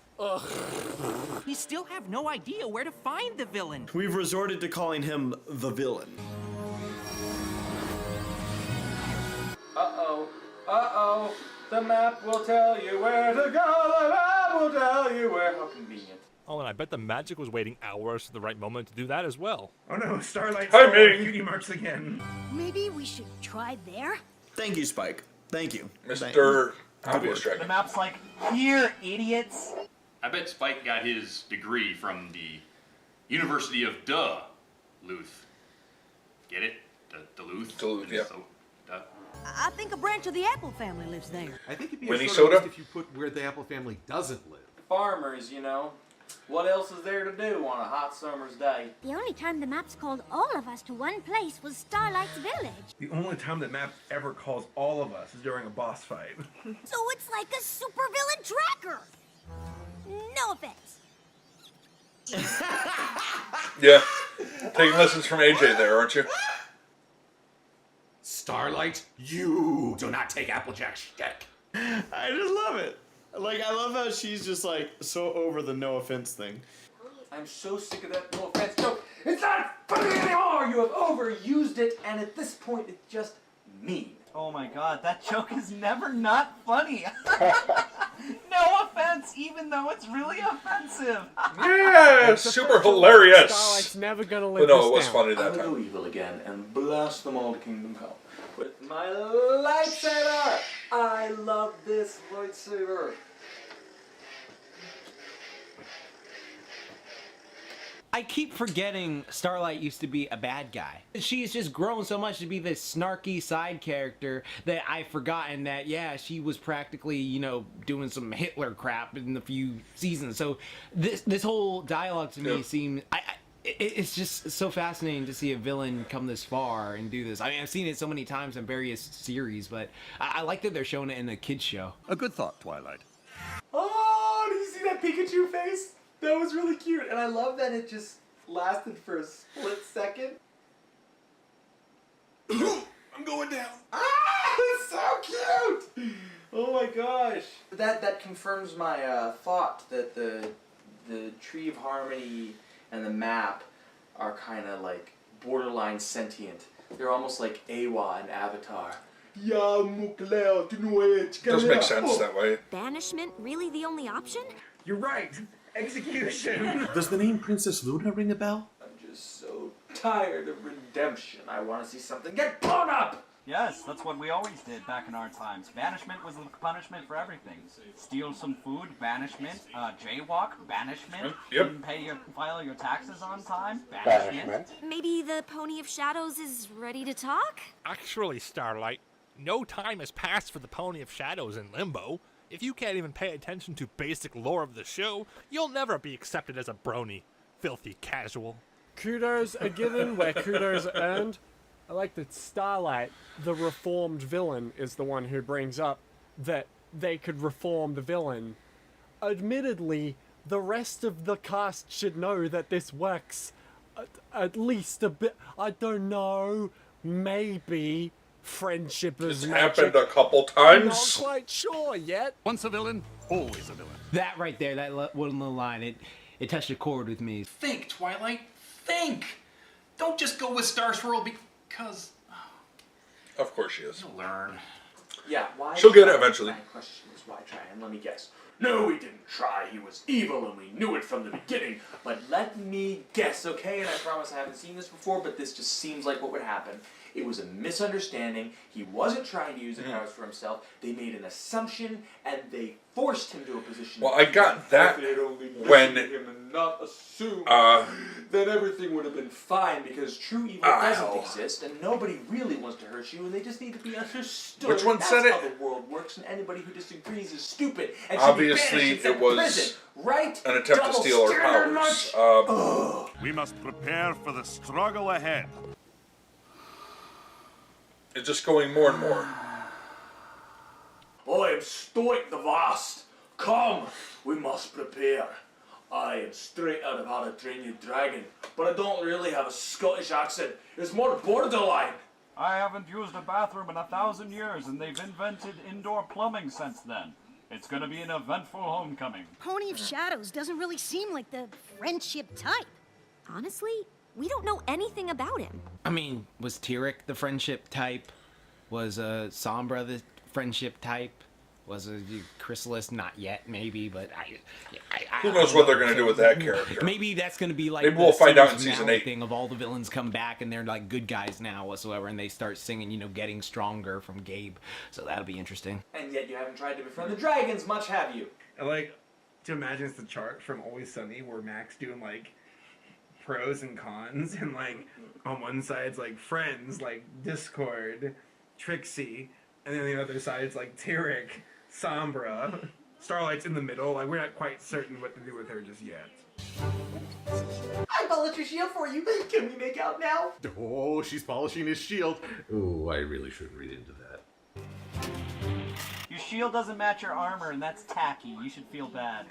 We still have no idea where to find the villain. We've resorted to calling him the villain. Uh-oh. The map will tell you where to go. The map will tell you where. How convenient. Oh, and I bet the magic was waiting hours to the right moment to do that as well. Oh no, Starlight Hi, stole Ming. Cutie Marks again. Maybe we should try there? Thank you, Spike. Thank you. Mr. Obvious The Dragon. map's like, here, idiots. I bet Spike got his degree from the University of Duluth. Get it? Duluth? Duluth, yeah. So, duh. I think a branch of the Apple family lives there. I think it'd be Winnie a short Soda? list if you put where the Apple family doesn't live. Farmers, you know. What else is there to do on a hot summer's day? The only time the maps called all of us to one place was Starlight's village. The only time that map ever calls all of us is during a boss fight. So it's like a supervillain tracker. No offense. Yeah. Taking lessons from AJ there, aren't you? Starlight, you do not take Applejack's shtick. I just love it. Like, I love how she's just like so over the no offense thing. I'm so sick of that no offense joke. It's not funny anymore. You have overused it, and at this point, it's just mean. Oh my god, that joke is never not funny. No offense, even though it's really offensive. Yeah, super hilarious. Starlight's never gonna But live no, this it was down. funny I that will time. go evil again and blast them all to kingdom come. With my lightsaber! I love this lightsaber. I keep forgetting Starlight used to be a bad guy. She's just grown so much to be this snarky side character that I've forgotten that, yeah, she was practically, you know, doing some Hitler crap in a few seasons. So this whole dialogue to me seemed... It's just so fascinating to see a villain come this far and do this. I mean, I've seen it so many times in various series, but I like that they're showing it in a kid's show. A good thought, Twilight. Oh, did you see that Pikachu face? That was really cute, and I love that it just lasted for a split second. I'm going down. Ah, it's so cute! Oh my gosh. That confirms my thought that the Tree of Harmony and the map are kind of like borderline sentient. They're almost like Awa and Avatar. Does make sense that way. Banishment really the only option? You're right. Execution. Does the name Princess Luna ring a bell? I'm just so tired of redemption. I want to see something get blown up! Yes, that's what we always did back in our times. Banishment was the punishment for everything. Steal some food, banishment. Jaywalk, banishment. Yep. Didn't file your taxes on time, banishment. Maybe the Pony of Shadows is ready to talk? Actually, Starlight, no time has passed for the Pony of Shadows in limbo. If you can't even pay attention to basic lore of the show, you'll never be accepted as a brony. Filthy casual. Kudos are given where kudos are earned. I like that Starlight, the reformed villain, is the one who brings up that they could reform the villain. Admittedly, the rest of the cast should know that this works at least a bit. I don't know, maybe friendship is It's magic. happened a couple I'm times. not quite sure yet. Once a villain, always a villain. That right there, that one little line, it touched a chord with me. Think, Twilight. Think. Don't just go with Star Swirl because... Of course she is. You'll learn. Yeah, why? She'll get it try? eventually. My question is why try? And let me guess. No, he didn't try. He was evil and we knew it from the beginning. But let me guess, okay? And I promise I haven't seen this before, but this just seems like what would happen. It was a misunderstanding. He wasn't trying to use the powers for himself. They made an assumption, and they forced him to a position. Well, I got that If they'd only when listened to him and not assumed, uh, then everything would have been fine because true evil doesn't exist, and nobody really wants to hurt you, and they just need to be understood. Which one That's said it? how the world works, and anybody who disagrees is stupid and Obviously, should be banished and it was sent to prison, right? an attempt to Double steal our standard powers. much? We must prepare for the struggle ahead. It's just going more and more. I am Stoic the Vast. Come, we must prepare. I am straight out of How to Train Your Dragon, but I don't really have a Scottish accent. It's more borderline. I haven't used a bathroom in 1,000 years, and they've invented indoor plumbing since then. It's gonna be an eventful homecoming. Pony of Shadows doesn't really seem like the friendship type. Honestly, we don't know anything about him. I mean, was Tyrek the friendship type? Was Sombra the friendship type? Was a Chrysalis not yet? Maybe, but Who knows what they're going to do with that character? Maybe that's going to be like maybe we'll find out in series season finale 8 thing of all the villains come back and they're like good guys now whatsoever, and they start singing, Getting Stronger from Gabe. So that'll be interesting. And yet you haven't tried to befriend the dragons, much have you? I like to imagine it's the chart from Always Sunny where Mac's doing like pros and cons, and like on one side it's like friends, like Discord, Trixie, and then the other side it's like Tyrek, Sombra, Starlight's in the middle. Like we're not quite certain what to do with her just yet. I polished your shield for you. Can we make out now? Oh, she's polishing his shield. Oh, I really shouldn't read into that. Your shield doesn't match your armor, and that's tacky. You should feel bad.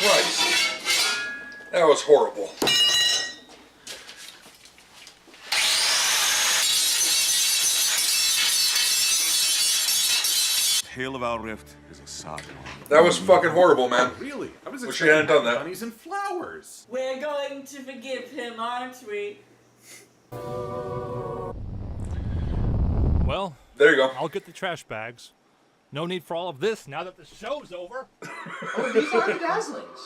Christ. That was horrible. Tale of our rift is a sad one. That was fucking horrible, man. Really? I was Wish you hadn't done that. bunnies and flowers. We're going to forgive him, aren't we? Well, there you go. I'll get the trash bags. No need for all of this now that the show's over. Oh, these are the Dazzlings.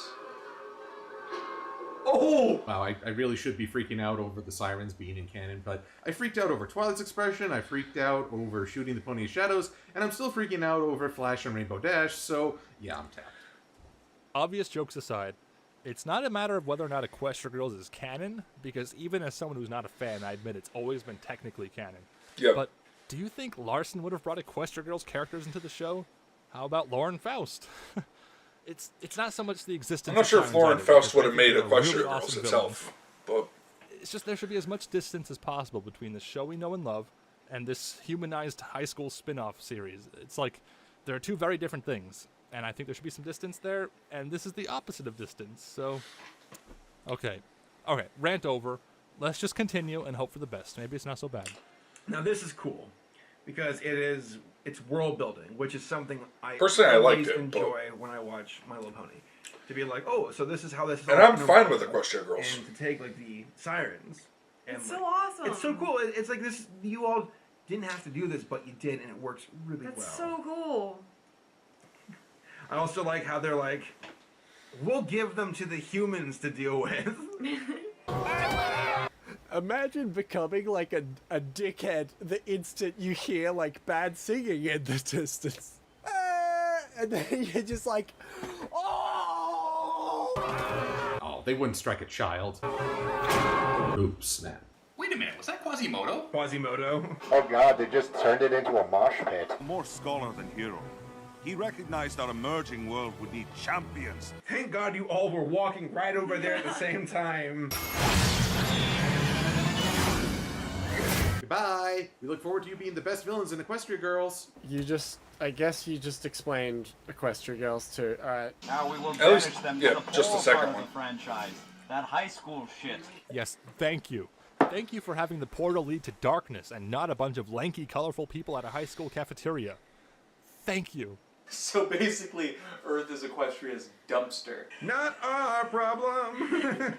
Oh! Wow, I really should be freaking out over the sirens being in canon, but I freaked out over Twilight's expression, I freaked out over shooting the Pony of Shadows, and I'm still freaking out over Flash and Rainbow Dash, so yeah, I'm tapped. Obvious jokes aside, it's not a matter of whether or not Equestria Girls is canon, because even as someone who's not a fan, I admit it's always been technically canon. Yep. But do you think Larson would have brought Equestria Girls characters into the show? How about Lauren Faust? It's not so much the existence. I'm not sure if Lauren Faust would have made Equestria Girls awesome itself, but it's just there should be as much distance as possible between the show we know and love and this humanized high school spin-off series. It's like there are two very different things, and I think there should be some distance there, and this is the opposite of distance. So, okay, rant over. Let's just continue and hope for the best. Maybe it's not so bad. Now this is cool because it's world building, which is something I personally I liked it. Enjoy when I watch My Little Pony, to be like, oh, so this is how this is. And all I'm fine with Equestria Girls. And to take like the sirens. And, It's like, so awesome. It's so cool. It's like this. You all didn't have to do this, but you did, and it works really That's well. so cool. I also like how they're like, we'll give them to the humans to deal with. Imagine becoming like a dickhead the instant you hear like bad singing in the distance. And then you're just like, Oh, they wouldn't strike a child. Oops, snap. Wait a minute, was that Quasimodo? Quasimodo. Oh god, they just turned it into a mosh pit. More scholar than hero. He recognized our emerging world would need champions. Thank God you all were walking right over there at the same time. Goodbye. We look forward to you being the best villains in Equestria Girls. I guess you just explained Equestria Girls too. Alright. Now we will At banish least- them yeah, to the just the poor second part one. of the franchise. That high school shit. Yes, thank you. Thank you for having the portal lead to darkness and not a bunch of lanky, colorful people at a high school cafeteria. Thank you. So basically, Earth is Equestria's dumpster. Not our problem.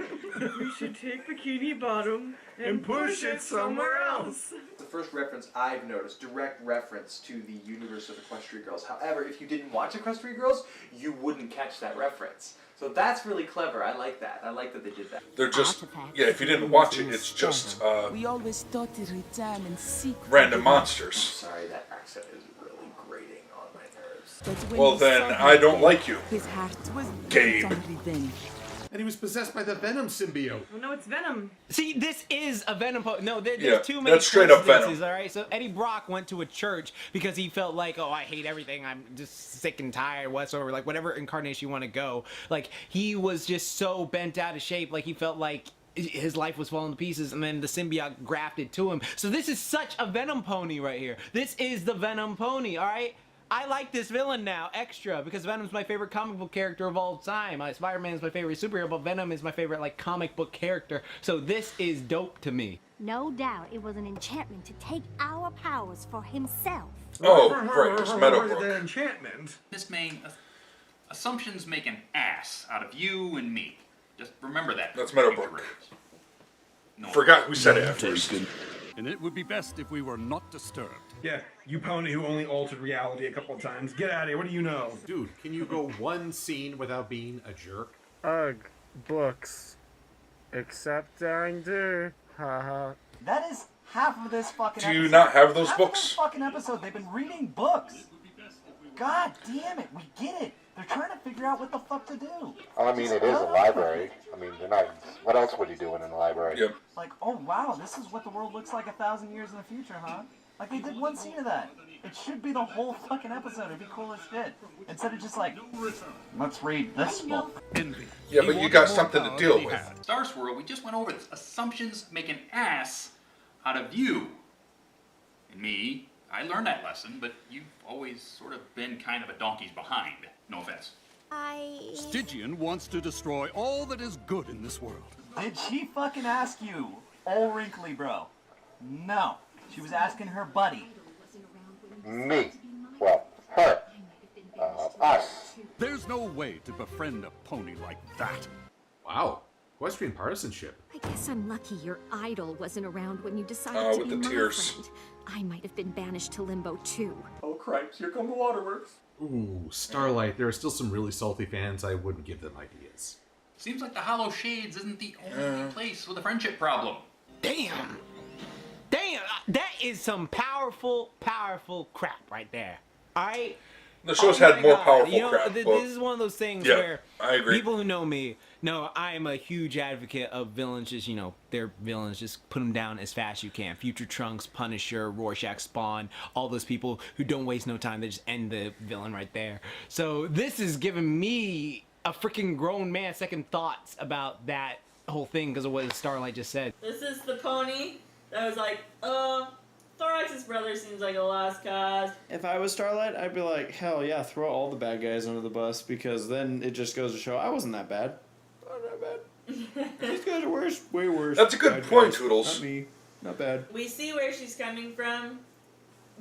We should take Bikini Bottom and push it somewhere else. The first reference I've noticed, direct reference to the universe of Equestria Girls. However, if you didn't watch Equestria Girls, you wouldn't catch that reference. So that's really clever. I like that. I like that they did that. They're just, yeah, if you didn't watch it, it's just We always thought to return and seek. random monsters. Sorry, that accent is really grating on my nerves. Well then, I don't like you, His heart was Gabe. bent on revenge. And he was possessed by the Venom symbiote. Oh no, it's Venom. See, this is a Venom. No, there's Yeah, too many that's straight up coincidences, Venom. all right? So Eddie Brock went to a church because he felt like, oh, I hate everything. I'm just sick and tired, whatsoever. Like, whatever incarnation you want to go. Like, he was just so bent out of shape. Like, he felt like his life was falling to pieces, and then the symbiote grafted to him. So this is such a Venom pony right here. This is the Venom pony, all right? I like this villain now, extra, because Venom's my favorite comic book character of all time. Spider-Man's my favorite superhero, but Venom is my favorite, like, comic book character. So this is dope to me. No doubt it was an enchantment to take our powers for himself. Oh, right, it's The Meadowbrook. enchantment. Miss May, assumptions make an ass out of you and me. Just remember that. That's Meadowbrook. Forgot who said it at first. And it would be best if we were not disturbed. Yeah, you pony who only altered reality a couple of times. Get out of here. What do you know? Dude, can you go one scene without being a jerk? Ugh, books. Except during do. Haha. That is half of this fucking Do episode. you not have those Half books? Of this fucking episode, they've been reading books. God damn it, we get it. They're trying to figure out what the fuck to do. I mean, it is a library. I mean, they're not. What else would you do in a library? Yep. Like, oh wow, this is what the world looks like 1,000 years in the future, huh? Like, they did one scene of that. It should be the whole fucking episode. It'd be cool as shit. Instead of just like, let's read this book. Yeah, but you got something to deal with. Star Swirl, we just went over this. Assumptions make an ass out of you. And me, I learned that lesson, but you've always sort of been kind of a donkey's behind. No offense. Stygian wants to destroy all that is good in this world. Did she fucking ask you? Old wrinkly bro. No. She was asking her buddy. Me. Well, her. Us. There's no way to befriend a pony like that. Wow. Equestrian partisanship. I guess I'm lucky your idol wasn't around when you decided to with be the my tears. friend. I might have been banished to limbo too. Oh cripes, here come the waterworks. Ooh, Starlight. There are still some really salty fans. I wouldn't give them ideas. Seems like the Hollow Shades isn't the only place with a friendship problem. Damn. Damn, that is some powerful, powerful crap right there. All right? The show's Oh had my more God. powerful You know, crap. This but- is one of those things Yeah, where I agree. people who know me know I am a huge advocate of villains. Just, you know, they're villains. Just put them down as fast as you can. Future Trunks, Punisher, Rorschach, Spawn, all those people who don't waste no time. They just end the villain right there. So this is giving me a freaking grown man second thoughts about that whole thing because of what Starlight just said. This is the pony that was like, Thorax's brother seems like a lost cause. If I was Starlight, I'd be like, hell yeah, throw all the bad guys under the bus because then it just goes to show I wasn't that bad. Not that bad. These guys are worse, way worse. That's a good bad point, guys. Toodles. Not me. Not bad. We see where she's coming from,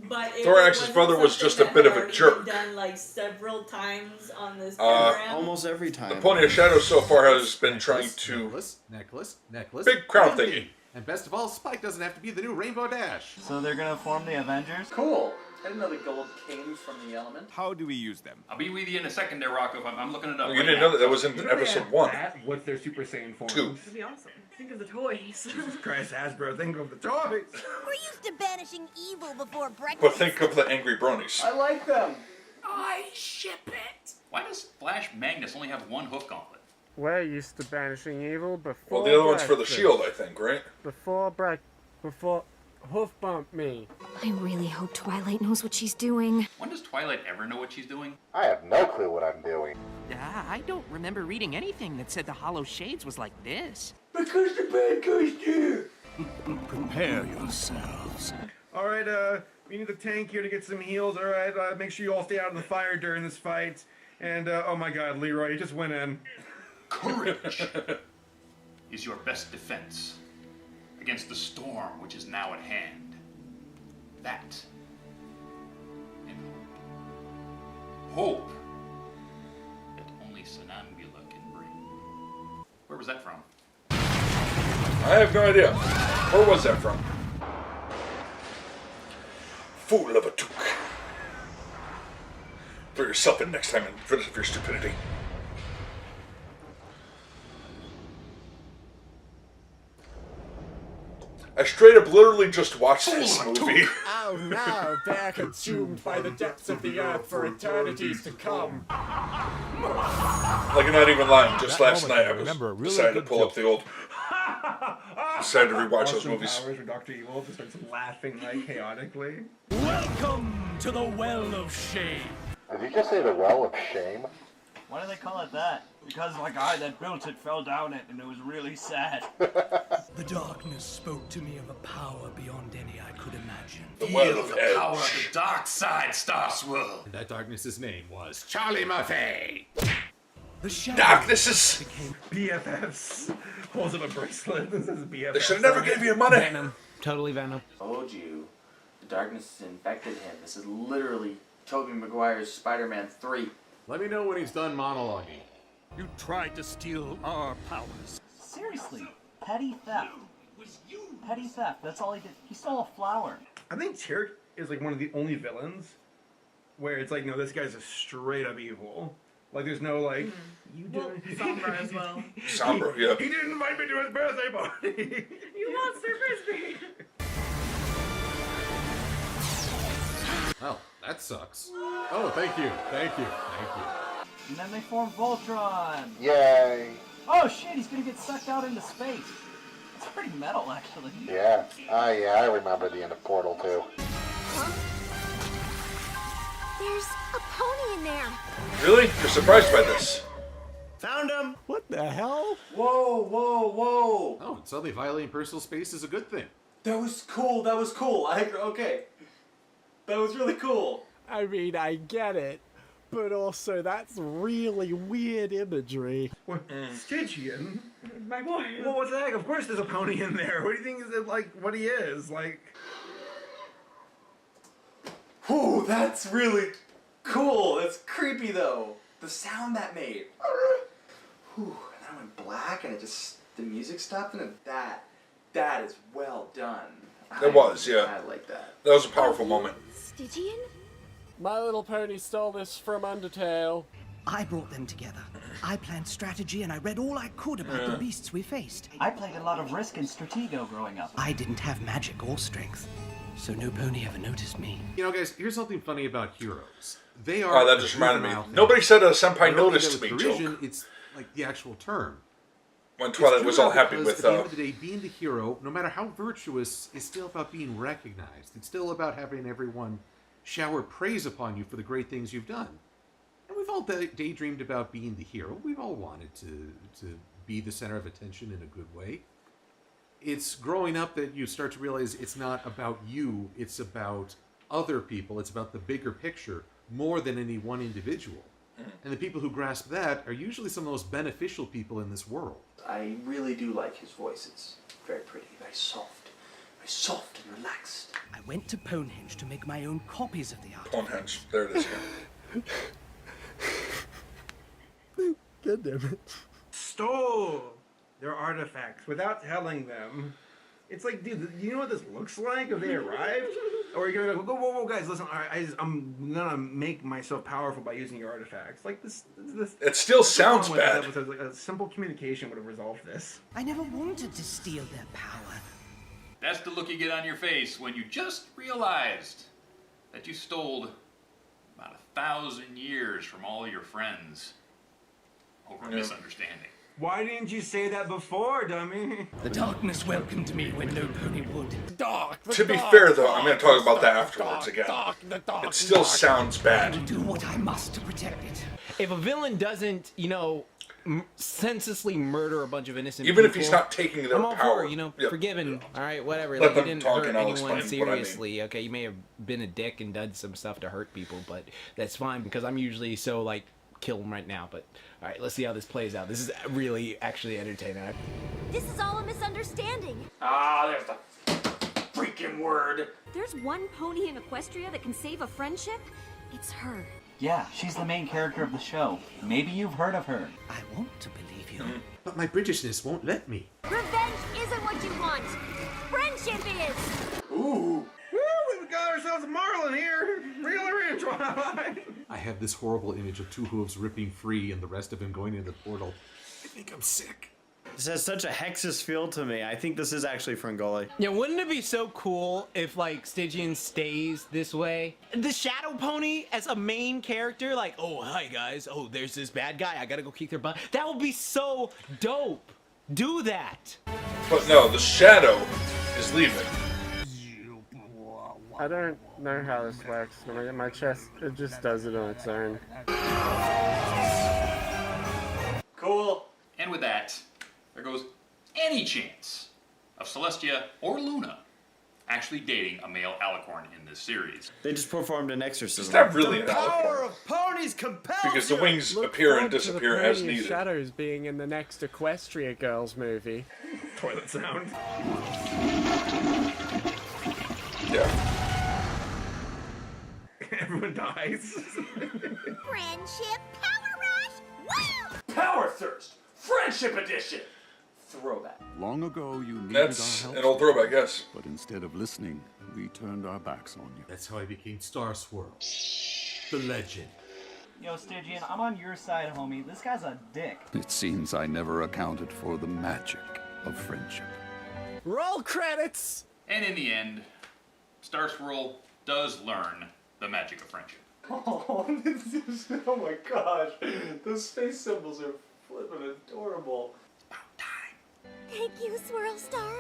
but if Thorax's it wasn't brother was something just a that bit had of a already jerk. been done like several times on this Uh, program. Almost every time. The Pony of Shadows so far has been trying to... Necklace. Big crown thingy. And best of all, Spike doesn't have to be the new Rainbow Dash. So they're gonna form the Avengers? Cool. I didn't know the gold came from the element. How do we use them? I'll be with you in a second there, Rocco. I'm looking it up. You right didn't now. know that. That was in You know they episode have 1. that? What's their Super Saiyan form? 2. That'd be awesome. Think of the toys. Jesus Christ, Hasbro, think of the toys. We're used to banishing evil before breakfast. But think of the angry bronies. I like them. I ship it. Why does Flash Magnus only have one hoof gauntlet? We're used to banishing evil before. Well, the other one's for the breakfast. shield, I think, right? Before hoof bump me. I really hope Twilight knows what she's doing. When does Twilight ever know what she's doing? I have no clue what I'm doing. I don't remember reading anything that said the Hollow Shades was like this. Because the bad guys do. Prepare yourselves. All right, we need the tank here to get some heals. All right, make sure you all stay out of the fire during this fight. And oh my God, Leroy, you just went in. Courage is your best defense against the storm which is now at hand. That and hope that only Sonambula can bring. Where was that from? I have no idea. Where was that from? Fool of a took. Throw yourself in next time and rid of your stupidity. I straight up literally just watched this movie. Oh no, they're consumed by the depths of the earth for eternities to come. Like, I'm not even lying. Just last night I was decided to pull up the old... decided to rewatch those movies. Powers where Dr. Evil just starts laughing like chaotically. Welcome to the Well of Shame. Did you just say the Well of Shame? Why do they call it that? Because the guy that built it fell down it and it was really sad. The darkness spoke to me of a power beyond any I could imagine. The Well of the power Edge. of the dark side, Starswell. And that darkness's name was Charlie Murphy. The shadow Darkness is... BFFs. Holds up a bracelet that says BFFs. They should have never gave you money. Venom. Totally Venom. Told you. The darkness has infected him. This is literally Tobey Maguire's Spider-Man 3. Let me know when he's done monologuing. You tried to steal our powers. Seriously, petty theft. Petty theft, that's all he did. He stole a flower. I think Tyrk is like one of the only villains where it's like, no, this guy's a straight up evil. Like, there's no like, you did Sombra as well. Sombra, yeah. He didn't invite me to his birthday party. You monster frisbee. Well, that sucks. Oh, thank you. Thank you. Thank you. And then they formed Voltron. Yay. Oh shit, he's gonna get sucked out into space. It's pretty metal, actually. Yeah. Yeah, I remember the end of Portal too. There's a pony in there. Really? You're surprised by this? Found him. What the hell? Whoa, whoa, whoa. Oh, suddenly violating personal space is a good thing. That was cool. That was cool. Okay. That was really cool. I mean, I get it, but also that's really weird imagery. What? Stygian? My boy. Well, what the heck? Of course there's a pony in there. What do you think is it like, what he is? Like... Whew, that's really cool. That's creepy, though. The sound that made. Whew, and then it went black and it just, the music stopped and that is well done. It was, yeah. I like that. That was a powerful moment. Stygian? My Little Pony stole this from Undertale. I brought them together. I planned strategy and I read all I could about the beasts we faced. I played a lot of Risk and Stratego growing up. I didn't have magic or strength, so no pony ever noticed me. You know, guys, here's something funny about heroes. They are. Oh, that just reminded me. juvenile thing. Nobody said a senpai I don't noticed think me that was joke. derision, It's like the actual term. When Twilight was all happy because with... At the end of the day, being the hero, no matter how virtuous, is still about being recognized. It's still about having everyone shower praise upon you for the great things you've done. And we've all daydreamed about being the hero. We've all wanted to be the center of attention in a good way. It's growing up that you start to realize it's not about you, it's about other people, it's about the bigger picture, more than any one individual. And the people who grasp that are usually some of the most beneficial people in this world. I really do like his voice. It's very pretty, very soft and relaxed. I went to Ponehenge to make my own copies of the art. Ponehenge. There it is. God damn it. Stole their artifacts without telling them. It's like, dude, you know what this looks like if they arrived? Or you're gonna go, whoa, guys, listen, all right, I'm gonna make myself powerful by using your artifacts. Like, this It still sounds bad. Like, a simple communication would have resolved this. I never wanted to steal their power. That's the look you get on your face when you just realized that you stole about 1,000 years from all your friends over a misunderstanding. Why didn't you say that before, dummy? The darkness welcomed me when no pony would. To be fair, though, I'm going to talk about that afterwards again. It still sounds bad. Do what I must to protect it. If a villain doesn't, senselessly murder a bunch of innocent Even people, if he's not taking their I'm all power. for, forgiven. All right, whatever. Let Like, you them didn't talk hurt and I'll anyone explain what I mean. seriously. Okay, you may have been a dick and done some stuff to hurt people, but that's fine because I'm usually so kill them right now. But all right, let's see how this plays out. This is really actually entertaining. This is all a misunderstanding. There's the freaking word. There's one pony in Equestria that can save a friendship. It's her. Yeah, she's the main character of the show. Maybe you've heard of her. I want to believe you. But my Britishness won't let me. Revenge isn't what you want. Friendship is. Ooh. Woo, we've got ourselves a marlin here. Reel her in, Twilight. I have this horrible image of Two Hooves ripping free and the rest of him going into the portal. I think I'm sick. This has such a Hexus feel to me. I think this is actually Frangoli. Yeah, wouldn't it be so cool if, like, Stygian stays this way? The Shadow Pony as a main character, like, oh, hi, guys. Oh, there's this bad guy. I gotta go kick their butt. That would be so dope. Do that. But no, the Shadow is leaving. I don't know how this works. When I get my chest, it just does it on its own. Cool. And with that, there goes any chance of Celestia or Luna actually dating a male alicorn in this series. They just performed an exorcism. It's not really an The power alicorn. of ponies compels Because the you. wings Look appear and forward to disappear the as Pony of needed. Shadows being in the next Equestria Girls movie. Toilet sound. Yeah. Everyone dies. Friendship power rush. Woo! Power Thirst, Friendship Edition. Throw that. Long ago, you needed That's our an help. old throwback, yes. But instead of listening, we turned our backs on you. That's how I became Star Swirl. The legend. Yo, Stygian, I'm on your side, homie. This guy's a dick. It seems I never accounted for the magic of friendship. Roll credits! And in the end, Star Swirl does learn the magic of friendship. Oh, oh my gosh. Those space symbols are flippin' adorable. Thank you, Swirl Star.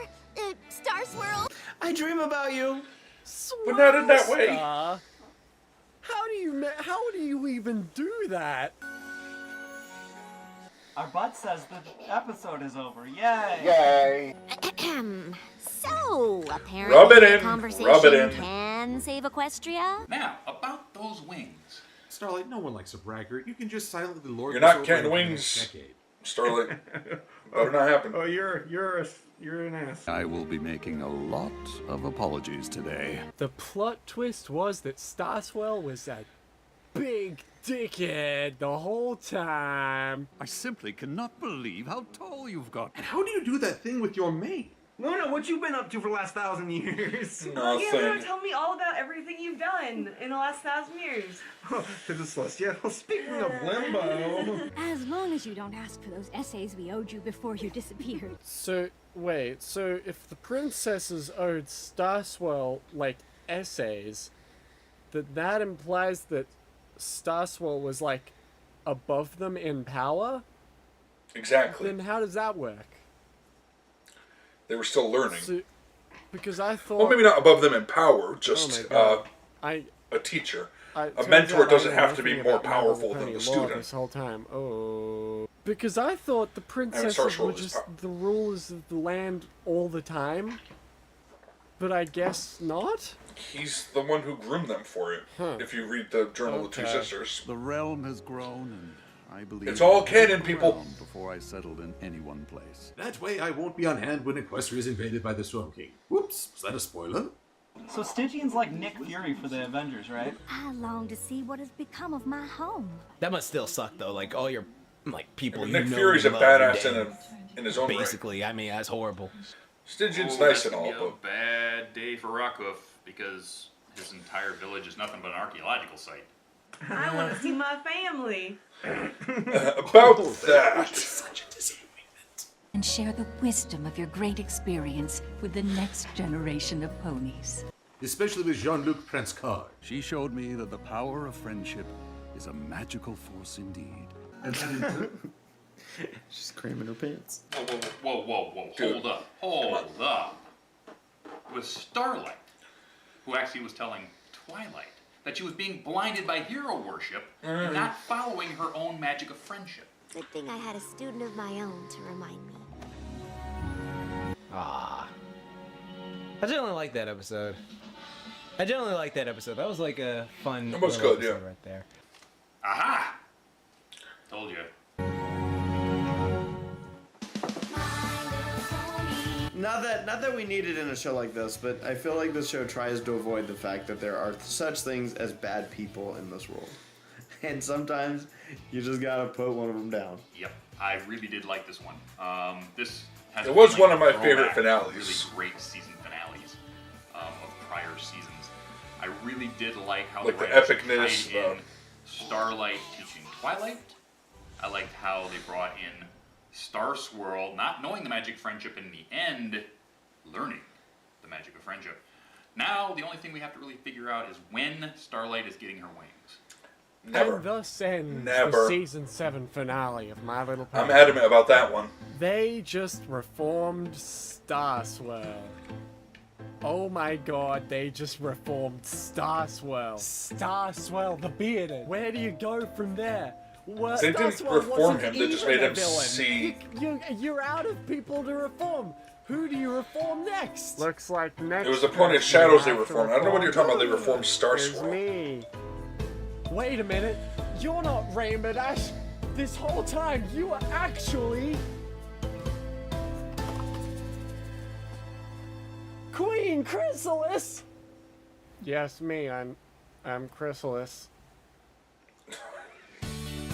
Star Swirl. I dream about you. But not in that way. Star. How do you even do that? Our butt says the episode is over. Yay! Yay! So, apparently Rub it the in, conversation rub it in. can save Equestria. Now, about those wings. Starlight, no one likes a braggart. You can just silently lord You're this not over getting the wings, next decade. Starlight. That'll not happen. Oh, you're an ass. I will be making a lot of apologies today. The plot twist was that Starswell was a big dickhead the whole time. I simply cannot believe how tall you've got. And how do you do that thing with your mate? Luna, what you been up to for the last 1,000 years? Nothing. Tell me all about everything you've done in the last 1,000 years. There's a Celestia. Well, speaking of limbo. As long as you don't ask for those essays we owed you before you disappeared. So, wait, so if the princesses owed Starswell, like, essays, that implies that Starswell was, like, above them in power? Exactly. Then how does that work? They were still learning. So, because I thought... Well, maybe not above them in power, just Oh my God. a teacher. A turns mentor out doesn't I know have to be nothing more about Madame powerful than Pony the Law student. This whole time. Oh. Because I thought the princesses Starswell were is just power- the rulers of the land all the time. But I guess not? He's the one who groomed them for you. Huh. If you read the Journal of the Two Okay. Sisters. The realm has grown, and I believe It's all I canon, looked people. around before I settled in any one place. That way I won't be on hand when Equestria is invaded by the Storm King. Whoops, was that a spoiler? So Stygian's like Nick Fury for the Avengers, right? I long to see what has become of my home. That must still suck, though. Like, all your, like, people Nick you know Fury's a and love are badass dead. in his own right. Basically, I mean, that's horrible. Stygian's Oh, nice that's and all, gonna be but a bad day for Rockhoof because his entire village is nothing but an archaeological site. I want to see my family. about that. And share the wisdom of your great experience with the next generation of ponies. Especially with Jean-Luc Prince-Card. She showed me that the power of friendship is a magical force indeed. She's cramming her pants. Whoa. Dude. Hold up. It was Starlight who actually was telling Twilight that she was being blinded by hero worship and not following her own magic of friendship. Good thing I had a student of my own to remind me. Ah. I generally like that episode. That was like a fun That was little good, yeah. episode right there. Aha! Told you. Not that we need it in a show like this, but I feel like this show tries to avoid the fact that there are such things as bad people in this world. and sometimes you just gotta put one of them down. Yep, I really did like this one. This has It was been, one of my throwback favorite to finales. Really great season finales of prior seasons. I really did like how Like the writers epicness, tied in Starlight teaching Twilight. I liked how they brought in Star Swirl, not knowing the magic friendship in the end, learning the magic of friendship. Now, the only thing we have to really figure out is when Starlight is getting her wings. Never. And thus ends Never. the season 7 finale of My Little Pony. I'm adamant about that one. They just reformed Star Swirl. Oh my god, they just reformed Star Swirl. Star Swirl, the bearded. Where do you go from there? Well, They Star didn't Swirl reform wasn't him, they just even made a him villain. see- You're out of people to reform. Who do you reform next? Looks like next. It was the Pony of Shadows they reformed. I don't know what you're talking about. They reformed Star Is Swirl. me. Wait a minute. You're not Rainbow Dash. This whole time you were actually Queen Chrysalis. Yes, me. I'm Chrysalis.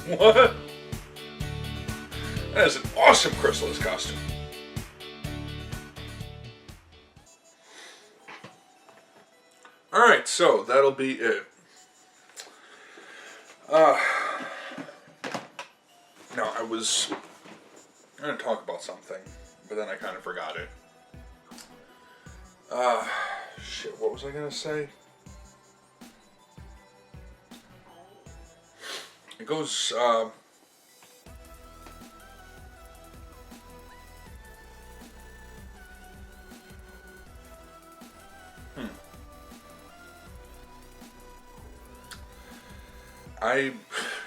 What? That is an awesome Chrysalis costume. Alright, so that'll be it. Now, I was going to talk about something, but then I kind of forgot it. Shit, what was I going to say? It goes,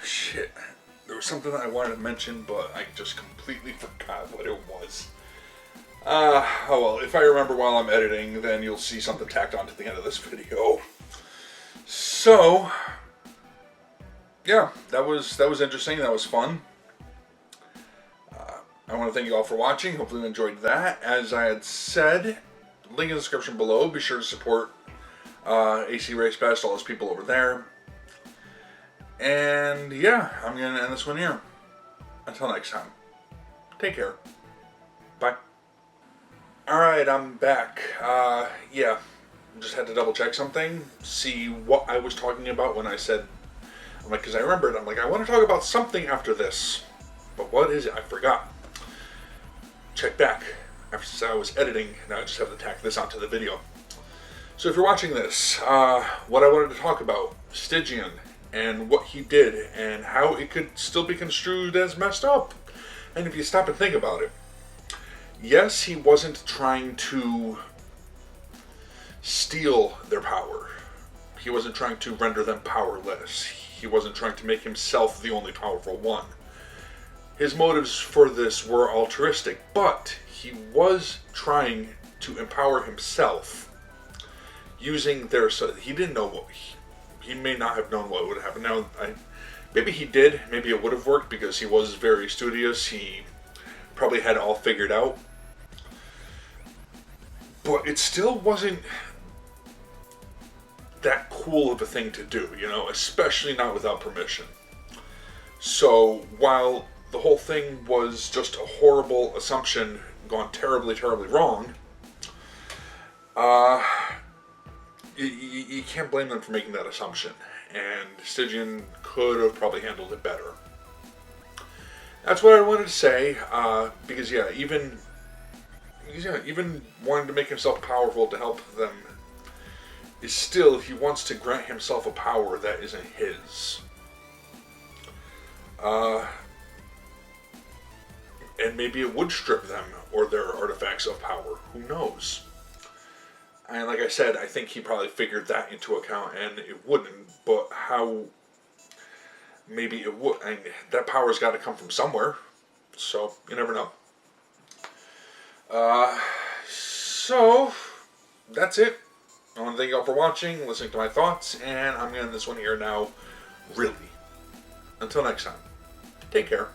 shit. There was something that I wanted to mention, but I just completely forgot what it was. Oh well, if I remember while I'm editing, then you'll see something tacked on to the end of this video. So, yeah, that was interesting. That was fun. I want to thank you all for watching. Hopefully you enjoyed that. As I had said, link in the description below. Be sure to support AC Race Best, all those people over there. And yeah, I'm going to end this one here. Until next time. Take care. Bye. Alright, I'm back. Yeah. Just had to double check something. See what I was talking about when I said... I'm like, because I remembered. I'm like, I want to talk about something after this. But what is it? I forgot. Check back. After I was editing, now I just have to tack this onto the video. So if you're watching this, what I wanted to talk about, Stygian, and what he did, and how it could still be construed as messed up. And if you stop and think about it, yes, he wasn't trying to steal their power. He wasn't trying to render them powerless. He wasn't trying to make himself the only powerful one. His motives for this were altruistic, but he was trying to empower himself using their... He didn't know what... He may not have known what would happen. Now, maybe he did. Maybe it would have worked because he was very studious. He probably had it all figured out. But it still wasn't that cool of a thing to do, you know, especially not without permission. So, while the whole thing was just a horrible assumption gone terribly, terribly wrong, you can't blame them for making that assumption, and Stygian could have probably handled it better. That's what I wanted to say, because yeah, even wanting to make himself powerful to help them is still, he wants to grant himself a power that isn't his. And maybe it would strip them or their artifacts of power, who knows? And like I said, I think he probably figured that into account, and it wouldn't, but how... Maybe it would. I mean, that power's got to come from somewhere, so you never know. So, that's it. I want to thank you all for watching, listening to my thoughts, and I'm going to end this one here now, really. Until next time, take care.